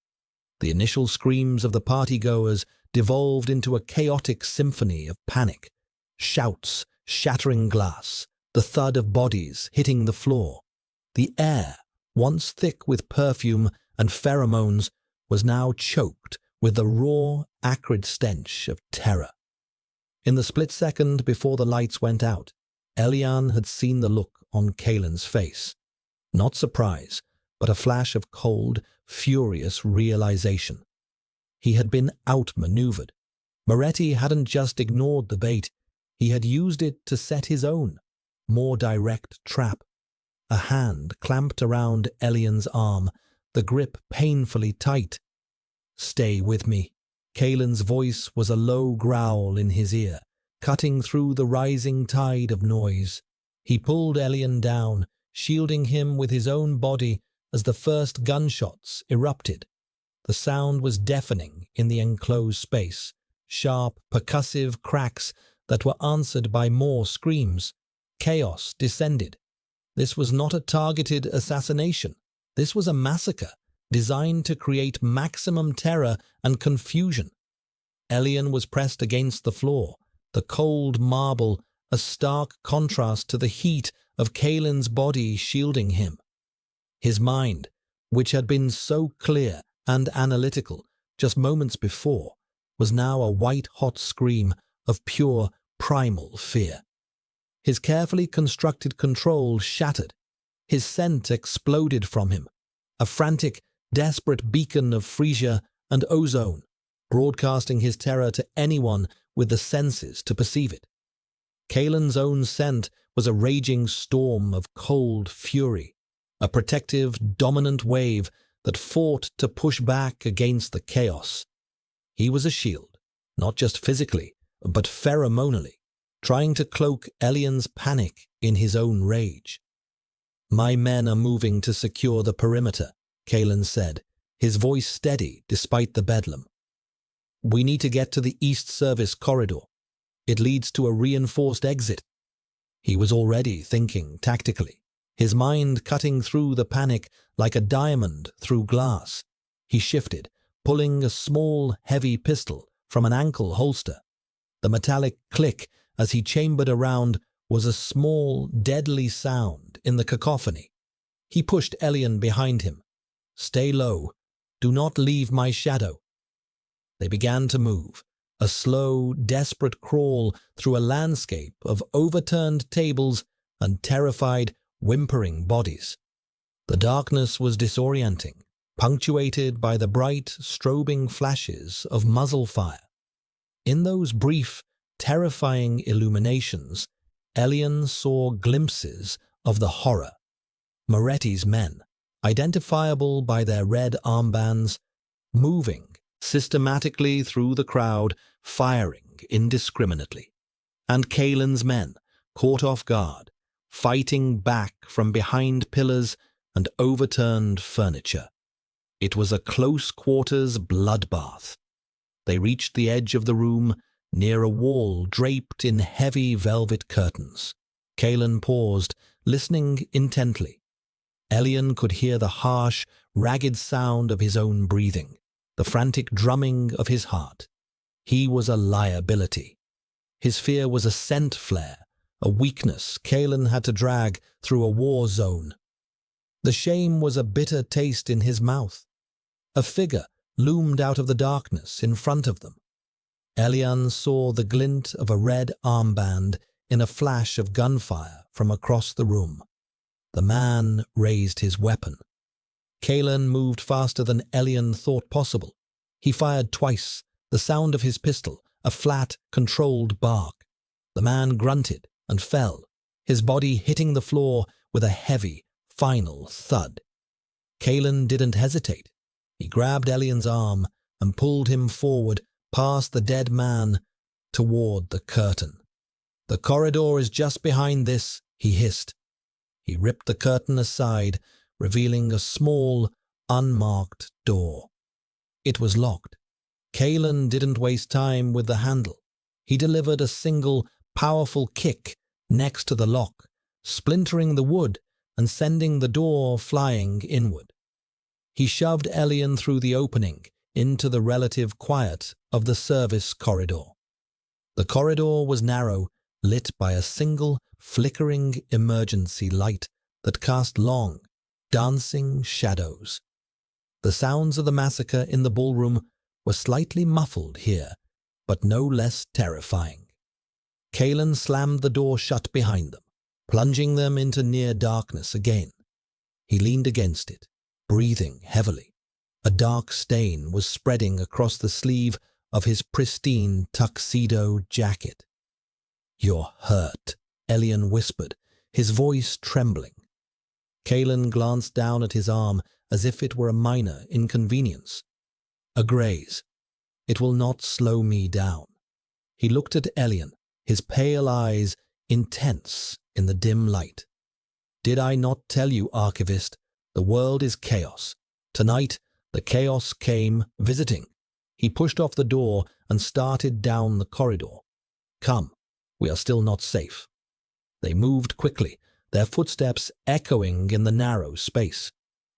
The initial screams of the partygoers devolved into a chaotic symphony of panic. Shouts, shattering glass, the thud of bodies hitting the floor. The air, once thick with perfume and pheromones, was now choked with the raw, acrid stench of terror. In the split second before the lights went out, Elian had seen the look on Kalen's face. Not surprise, but a flash of cold, furious realization. He had been outmaneuvered. Moretti hadn't just ignored the bait, he had used it to set his own, more direct trap. A hand clamped around Elian's arm, the grip painfully tight. "Stay with me." Kalen's voice was a low growl in his ear, cutting through the rising tide of noise. He pulled Elian down, shielding him with his own body as the first gunshots erupted. The sound was deafening in the enclosed space, sharp, percussive cracks that were answered by more screams. Chaos descended. This was not a targeted assassination. This was a massacre designed to create maximum terror and confusion. Elian was pressed against the floor, the cold marble a stark contrast to the heat of Kalen's body shielding him. His mind, which had been so clear and analytical just moments before, was now a white-hot scream of pure primal fear. His carefully constructed control shattered. His scent exploded from him, a frantic, desperate beacon of freesia and ozone, broadcasting his terror to anyone with the senses to perceive it. Kalen's own scent was a raging storm of cold fury, a protective, dominant wave that fought to push back against the chaos. He was a shield, not just physically, but pheromonally, trying to cloak Elian's panic in his own rage. "My men are moving to secure the perimeter," Kalen said, his voice steady despite the bedlam. "We need to get to the East Service corridor. It leads to a reinforced exit." He was already thinking tactically, his mind cutting through the panic like a diamond through glass. He shifted, pulling a small, heavy pistol from an ankle holster. The metallic click as he chambered around was a small, deadly sound in the cacophony. He pushed Elian behind him. "Stay low. Do not leave my shadow." They began to move, a slow, desperate crawl through a landscape of overturned tables and terrified, whimpering bodies. The darkness was disorienting, punctuated by the bright, strobing flashes of muzzle fire. In those brief, terrifying illuminations, Elian saw glimpses of the horror. Moretti's men, identifiable by their red armbands, moving systematically through the crowd, firing indiscriminately. And Kalen's men, caught off guard, fighting back from behind pillars and overturned furniture. It was a close-quarters bloodbath. They reached the edge of the room, near a wall draped in heavy velvet curtains. Kalen paused, listening intently. Elian could hear the harsh, ragged sound of his own breathing, the frantic drumming of his heart. He was a liability. His fear was a scent flare, a weakness Kalen had to drag through a war zone. The shame was a bitter taste in his mouth. A figure loomed out of the darkness in front of them. Elian saw the glint of a red armband in a flash of gunfire from across the room. The man raised his weapon. Kalen moved faster than Elian thought possible. He fired twice, the sound of his pistol, a flat, controlled bark. The man grunted and fell, his body hitting the floor with a heavy, final thud. Kalen didn't hesitate. He grabbed Elian's arm and pulled him forward past the dead man toward the curtain. "The corridor is just behind this," he hissed. He ripped the curtain aside, revealing a small, unmarked door. It was locked. Kalen didn't waste time with the handle. He delivered a single, powerful kick next to the lock, splintering the wood and sending the door flying inward. He shoved Elian through the opening into the relative quiet of the service corridor. The corridor was narrow, lit by a single, flickering emergency light that cast long, dancing shadows. The sounds of the massacre in the ballroom were slightly muffled here, but no less terrifying. Kalen slammed the door shut behind them, plunging them into near darkness again. He leaned against it, breathing heavily. A dark stain was spreading across the sleeve of his pristine tuxedo jacket. "You're hurt," Elian whispered, his voice trembling. Kalen glanced down at his arm as if it were a minor inconvenience. "A graze. It will not slow me down." He looked at Elian, his pale eyes intense in the dim light. "Did I not tell you, Archivist, the world is chaos. Tonight, the chaos came visiting." He pushed off the door and started down the corridor. "Come, we are still not safe." They moved quickly, their footsteps echoing in the narrow space.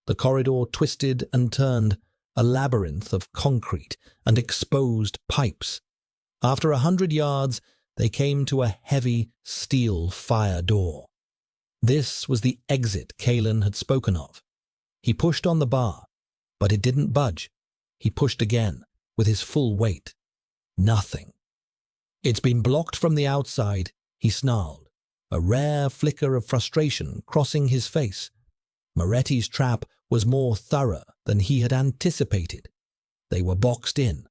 The corridor twisted and turned, a labyrinth of concrete and exposed pipes. After 100 yards, they came to a heavy steel fire door. This was the exit Kalen had spoken of. He pushed on the bar, but it didn't budge. He pushed again, with his full weight. Nothing. "It's been blocked from the outside," he snarled, a rare flicker of frustration crossing his face. Moretti's trap was more thorough than he had anticipated. They were boxed in.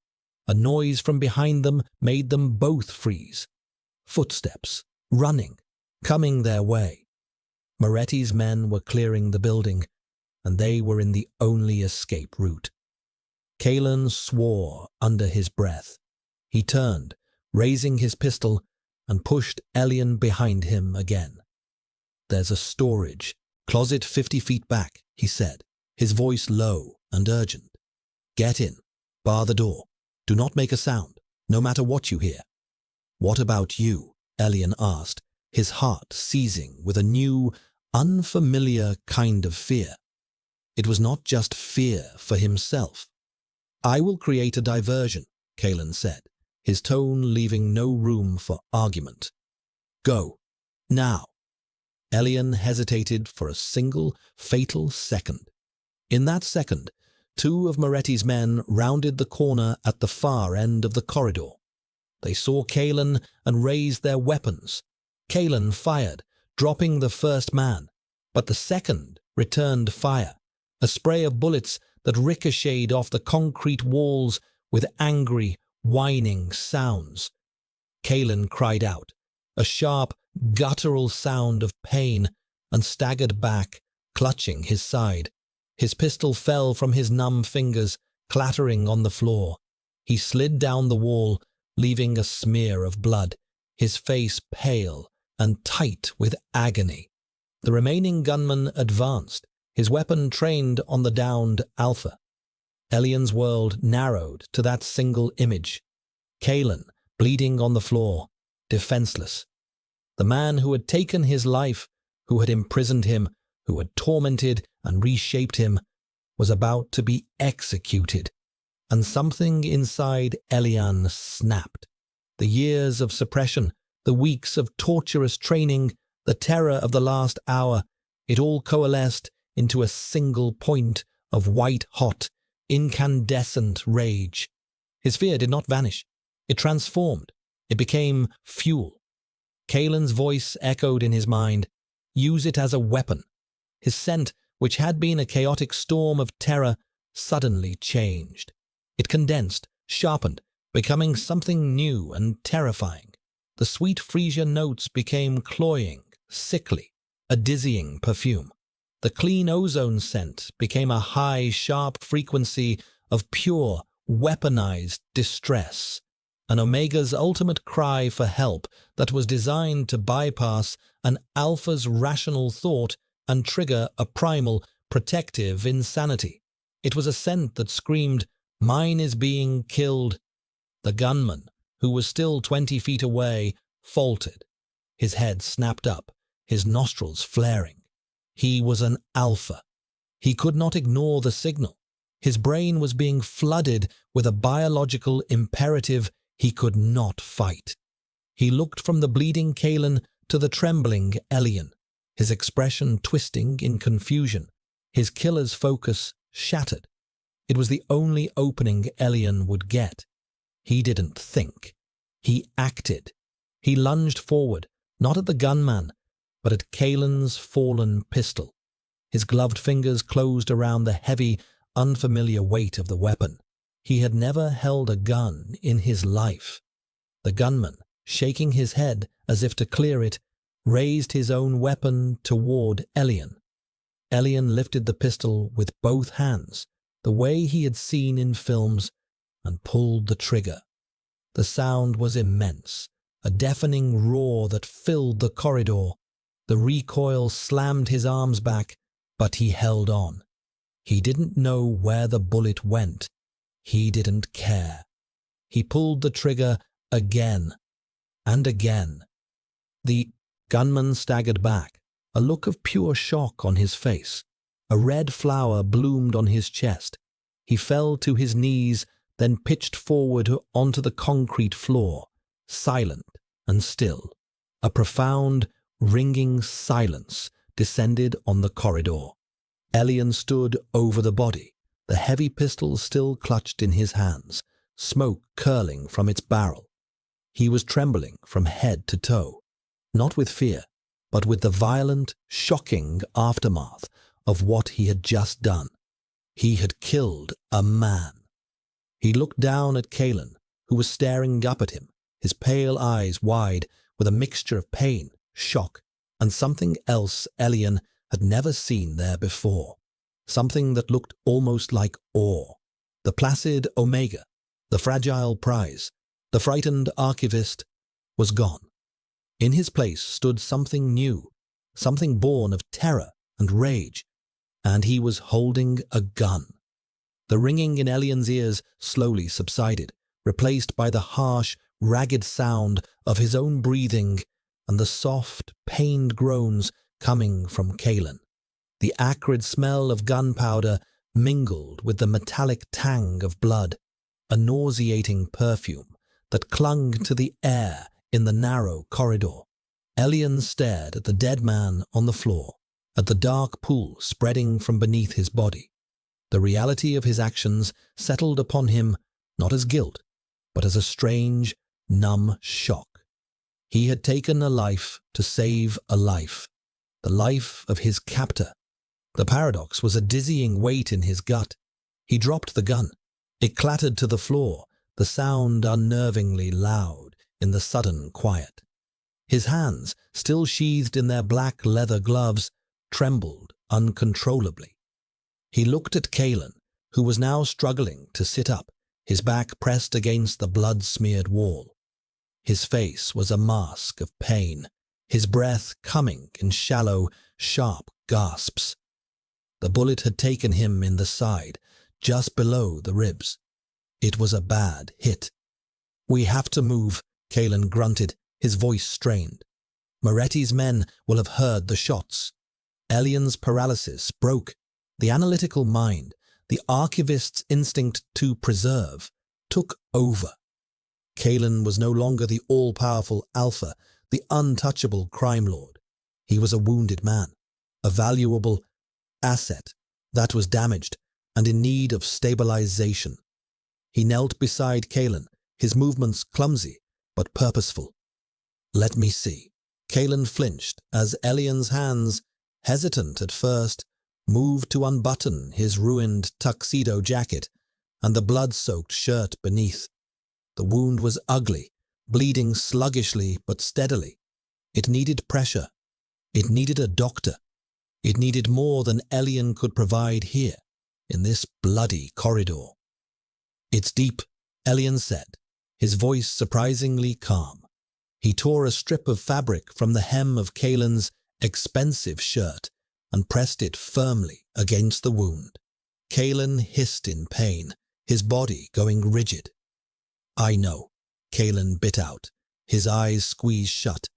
A noise from behind them made them both freeze. Footsteps, running, coming their way. Moretti's men were clearing the building, and they were in the only escape route. Kalen swore under his breath. He turned, raising his pistol, and pushed Elian behind him again. "There's a storage closet 50 feet back," he said, his voice low and urgent. "Get in. Bar the door. Do not make a sound, no matter what you hear." "What about you?" Elian asked, his heart seizing with a new, unfamiliar kind of fear. It was not just fear for himself. "I will create a diversion," Kalen said, his tone leaving no room for argument. "Go. Now." Elian hesitated for a single, fatal second. In that second, 2 of Moretti's men rounded the corner at the far end of the corridor. They saw Kalen and raised their weapons. Kalen fired, dropping the first man, but the second returned fire, a spray of bullets that ricocheted off the concrete walls with angry, whining sounds. Kalen cried out, a sharp, guttural sound of pain, and staggered back, clutching his side. His pistol fell from his numb fingers, clattering on the floor. He slid down the wall, leaving a smear of blood, his face pale and tight with agony. The remaining gunman advanced, his weapon trained on the downed Alpha. Elian's world narrowed to that single image. Kalen, bleeding on the floor, defenseless. The man who had taken his life, who had imprisoned him, who had tormented and reshaped him, was about to be executed, and something inside Elian snapped. The years of suppression, the weeks of torturous training, the terror of the last hour, it all coalesced into a single point of white-hot, incandescent rage. His fear did not vanish. It transformed. It became fuel. Kalen's voice echoed in his mind. Use it as a weapon. His scent, which had been a chaotic storm of terror, suddenly changed. It condensed, sharpened, becoming something new and terrifying. The sweet freesia notes became cloying, sickly, a dizzying perfume. The clean ozone scent became a high, sharp frequency of pure, weaponized distress. An Omega's ultimate cry for help that was designed to bypass an Alpha's rational thought and trigger a primal, protective insanity. It was a scent that screamed, "Mine is being killed." The gunman, who was still 20 feet away, faltered. His head snapped up, his nostrils flaring. He was an Alpha. He could not ignore the signal. His brain was being flooded with a biological imperative he could not fight. He looked from the bleeding Kalen to the trembling Elian, his expression twisting in confusion, his killer's focus shattered. It was the only opening Elian would get. He didn't think. He acted. He lunged forward, not at the gunman, but at Kalen's fallen pistol. His gloved fingers closed around the heavy, unfamiliar weight of the weapon. He had never held a gun in his life. The gunman, shaking his head as if to clear it, raised his own weapon toward Elian. Elian lifted the pistol with both hands, the way he had seen in films, and pulled the trigger. The sound was immense, a deafening roar that filled the corridor. The recoil slammed his arms back, but he held on. He didn't know where the bullet went. He didn't care. He pulled the trigger again and again. The gunman staggered back, a look of pure shock on his face. A red flower bloomed on his chest. He fell to his knees, then pitched forward onto the concrete floor, silent and still. A profound, ringing silence descended on the corridor. Elian stood over the body, the heavy pistol still clutched in his hands, smoke curling from its barrel. He was trembling from head to toe, not with fear, but with the violent, shocking aftermath of what he had just done. He had killed a man. He looked down at Kalen, who was staring up at him, his pale eyes wide with a mixture of pain, shock, and something else Elian had never seen there before. Something that looked almost like awe. The placid Omega, the fragile prize, the frightened archivist, was gone. In his place stood something new, something born of terror and rage, and he was holding a gun. The ringing in Elian's ears slowly subsided, replaced by the harsh, ragged sound of his own breathing and the soft, pained groans coming from Kalen. The acrid smell of gunpowder mingled with the metallic tang of blood, a nauseating perfume that clung to the air in the narrow corridor. Elian stared at the dead man on the floor, at the dark pool spreading from beneath his body. The reality of his actions settled upon him not as guilt, but as a strange, numb shock. He had taken a life to save a life, the life of his captor. The paradox was a dizzying weight in his gut. He dropped the gun. It clattered to the floor, the sound unnervingly loud in the sudden quiet. His hands, still sheathed in their black leather gloves, trembled uncontrollably. He looked at Kalen, who was now struggling to sit up, his back pressed against the blood-smeared wall. His face was a mask of pain, his breath coming in shallow, sharp gasps. The bullet had taken him in the side, just below the ribs. It was a bad hit. "We have to move," Kalen grunted, his voice strained. "Moretti's men will have heard the shots." Elian's paralysis broke. The analytical mind, the archivist's instinct to preserve, took over. Kalen was no longer the all-powerful alpha, the untouchable crime lord. He was a wounded man, a valuable asset that was damaged and in need of stabilization. He knelt beside Kalen, his movements clumsy but purposeful. "Let me see." Kalen flinched as Elian's hands, hesitant at first, moved to unbutton his ruined tuxedo jacket and the blood-soaked shirt beneath. The wound was ugly, bleeding sluggishly but steadily. It needed pressure. It needed a doctor. It needed more than Elian could provide here, in this bloody corridor. "It's deep," Elian said, his voice surprisingly calm. He tore a strip of fabric from the hem of Kalen's expensive shirt and pressed it firmly against the wound. Kalen hissed in pain, his body going rigid. "I know," Kalen bit out, his eyes squeezed shut.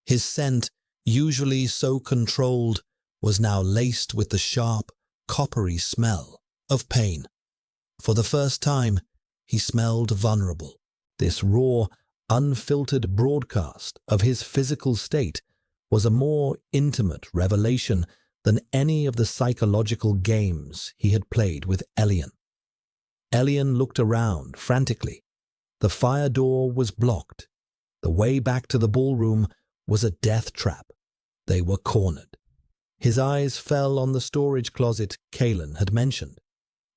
His scent, usually so controlled, was now laced with the sharp, coppery smell of pain. For the first time, he smelled vulnerable. This raw, unfiltered broadcast of his physical state was a more intimate revelation than any of the psychological games he had played with Elian. Elian looked around frantically. The fire door was blocked. The way back to the ballroom was a death trap. They were cornered. His eyes fell on the storage closet Kalen had mentioned.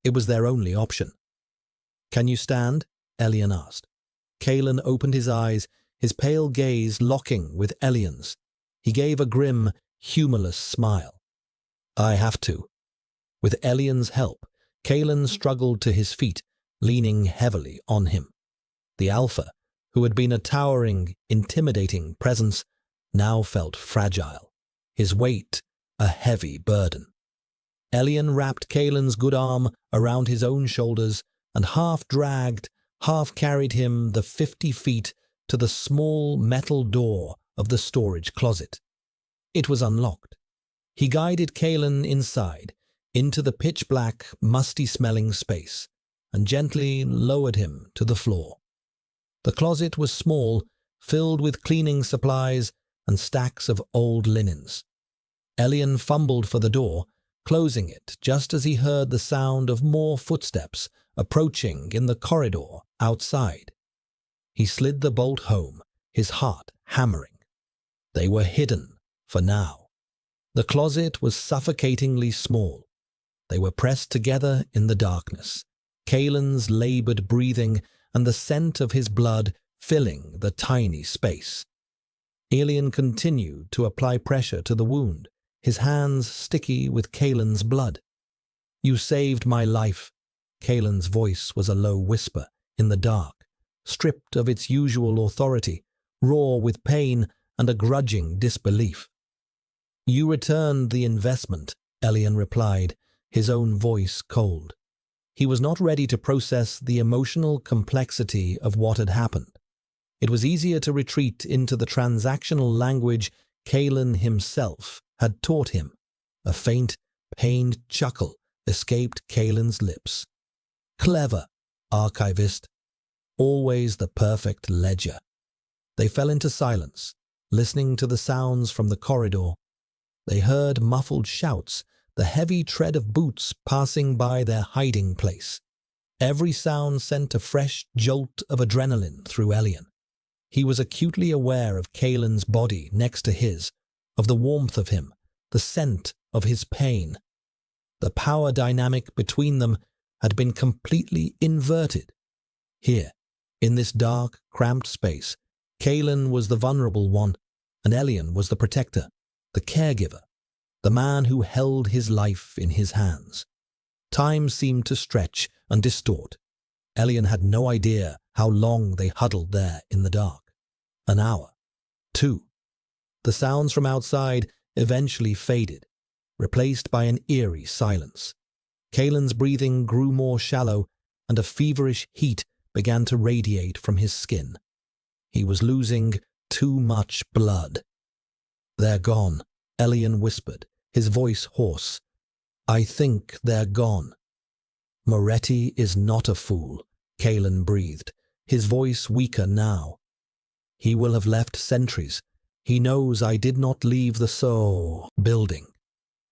It was their only option. "Can you stand?" Elian asked. Kalen opened his eyes, his pale gaze locking with Elian's. He gave a grim, humorless smile. "I have to." With Elian's help, Kalen struggled to his feet, leaning heavily on him. The alpha, who had been a towering, intimidating presence, now felt fragile, his weight a heavy burden. Elian wrapped Kalen's good arm around his own shoulders and half-dragged, half-carried him the 50 feet to the small metal door of the storage closet. It was unlocked. He guided Kalen inside, into the pitch-black, musty-smelling space, and gently lowered him to the floor. The closet was small, filled with cleaning supplies and stacks of old linens. Elian fumbled for the door, closing it just as he heard the sound of more footsteps approaching in the corridor outside. He slid the bolt home, his heart hammering. They were hidden for now. The closet was suffocatingly small. They were pressed together in the darkness, Kalen's labored breathing and the scent of his blood filling the tiny space. Elian continued to apply pressure to the wound, his hands sticky with Kalen's blood. "You saved my life." Kalen's voice was a low whisper in the dark, stripped of its usual authority, raw with pain and a grudging disbelief. "You returned the investment," Elian replied, his own voice cold. He was not ready to process the emotional complexity of what had happened. It was easier to retreat into the transactional language Kalen himself had taught him. A faint, pained chuckle escaped Kalen's lips. Clever, archivist. Always the perfect ledger. They fell into silence, listening to the sounds from the corridor. They heard muffled shouts, the heavy tread of boots passing by their hiding place. Every sound sent a fresh jolt of adrenaline through Elian. He was acutely aware of Kalen's body next to his, of the warmth of him, the scent of his pain. The power dynamic between them had been completely inverted. Here, in this dark, cramped space, Kalen was the vulnerable one, and Elian was the protector, the caregiver, the man who held his life in his hands. Time seemed to stretch and distort. Elian had no idea how long they huddled there in the dark. An hour. 2. The sounds from outside eventually faded, replaced by an eerie silence. Kalen's breathing grew more shallow, and a feverish heat began to radiate from his skin. He was losing too much blood. "They're gone," Elian whispered, his voice hoarse. "I think they're gone." "Moretti is not a fool," Kalen breathed, his voice weaker now. "He will have left sentries. He knows I did not leave the building."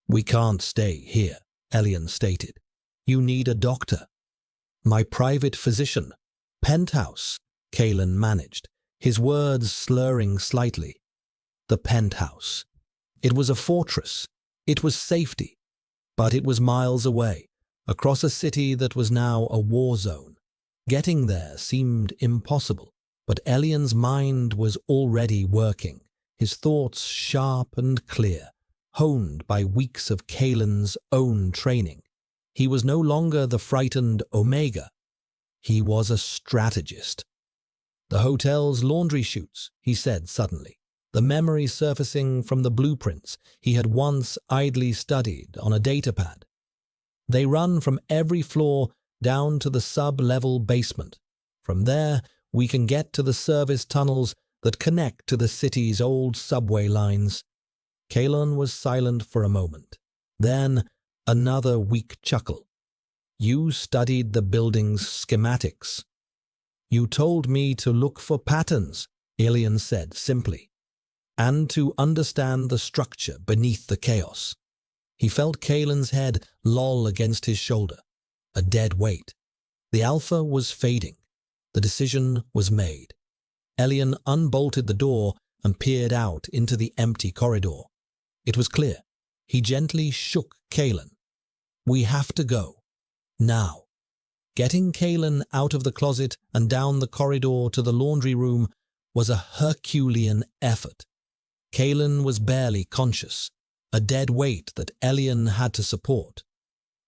"We can't stay here," Elian stated. "You need a doctor." "My private physician. Penthouse," Kalen managed, his words slurring slightly. The penthouse. It was a fortress. It was safety. But it was miles away, across a city that was now a war zone. Getting there seemed impossible, but Elian's mind was already working, his thoughts sharp and clear, honed by weeks of Kalen's own training. He was no longer the frightened Omega. He was a strategist. "The hotel's laundry chutes," he said suddenly, the memory surfacing from the blueprints he had once idly studied on a datapad. "They run from every floor down to the sub-level basement. From there, we can get to the service tunnels that connect to the city's old subway lines." Kalen was silent for a moment. Then, another weak chuckle. "You studied the building's schematics." "You told me to look for patterns," Elian said simply, "and to understand the structure beneath the chaos." He felt Kalen's head loll against his shoulder, a dead weight. The alpha was fading. The decision was made. Elian unbolted the door and peered out into the empty corridor. It was clear. He gently shook Kalen. "We have to go. Now." Getting Kalen out of the closet and down the corridor to the laundry room was a Herculean effort. Kalen was barely conscious, a dead weight that Elian had to support.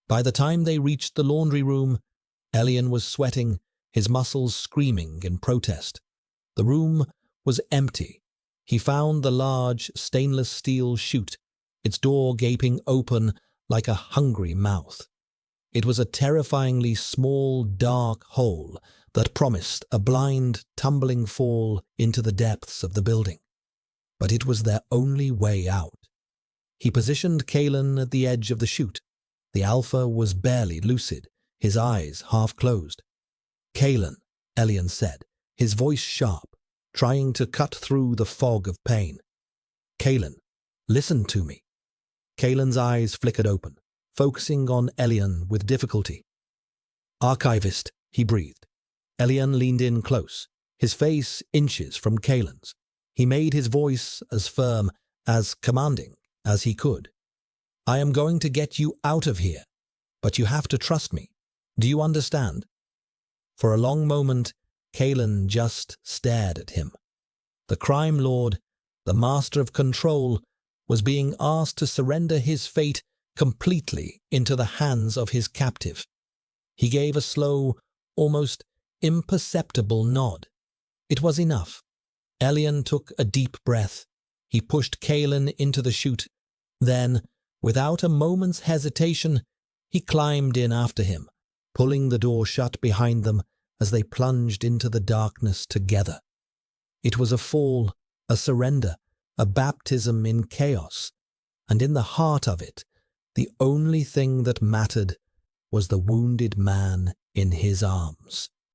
By the time they reached the laundry room, Elian was sweating, his muscles screaming in protest. The room was empty. He found the large stainless steel chute, its door gaping open like a hungry mouth. It was a terrifyingly small, dark hole that promised a blind, tumbling fall into the depths of the building. But it was their only way out. He positioned Kalen at the edge of the chute. The alpha was barely lucid, his eyes half closed. "Kalen," Elian said, his voice sharp, trying to cut through the fog of pain. "Kalen, listen to me." Kalen's eyes flickered open, focusing on Elian with difficulty. "Archivist," he breathed. Elian leaned in close, his face inches from Kalen's. He made his voice as firm, as commanding as he could. "I am going to get you out of here, but you have to trust me. Do you understand?" For a long moment, Kalen just stared at him. The crime lord, the master of control, was being asked to surrender his fate completely into the hands of his captive. He gave a slow, almost imperceptible nod. It was enough. Elian took a deep breath. He pushed Kalen into the chute. Then, without a moment's hesitation, he climbed in after him, pulling the door shut behind them as they plunged into the darkness together. It was a fall, a surrender, a baptism in chaos, and in the heart of it, the only thing that mattered was the wounded man in his arms.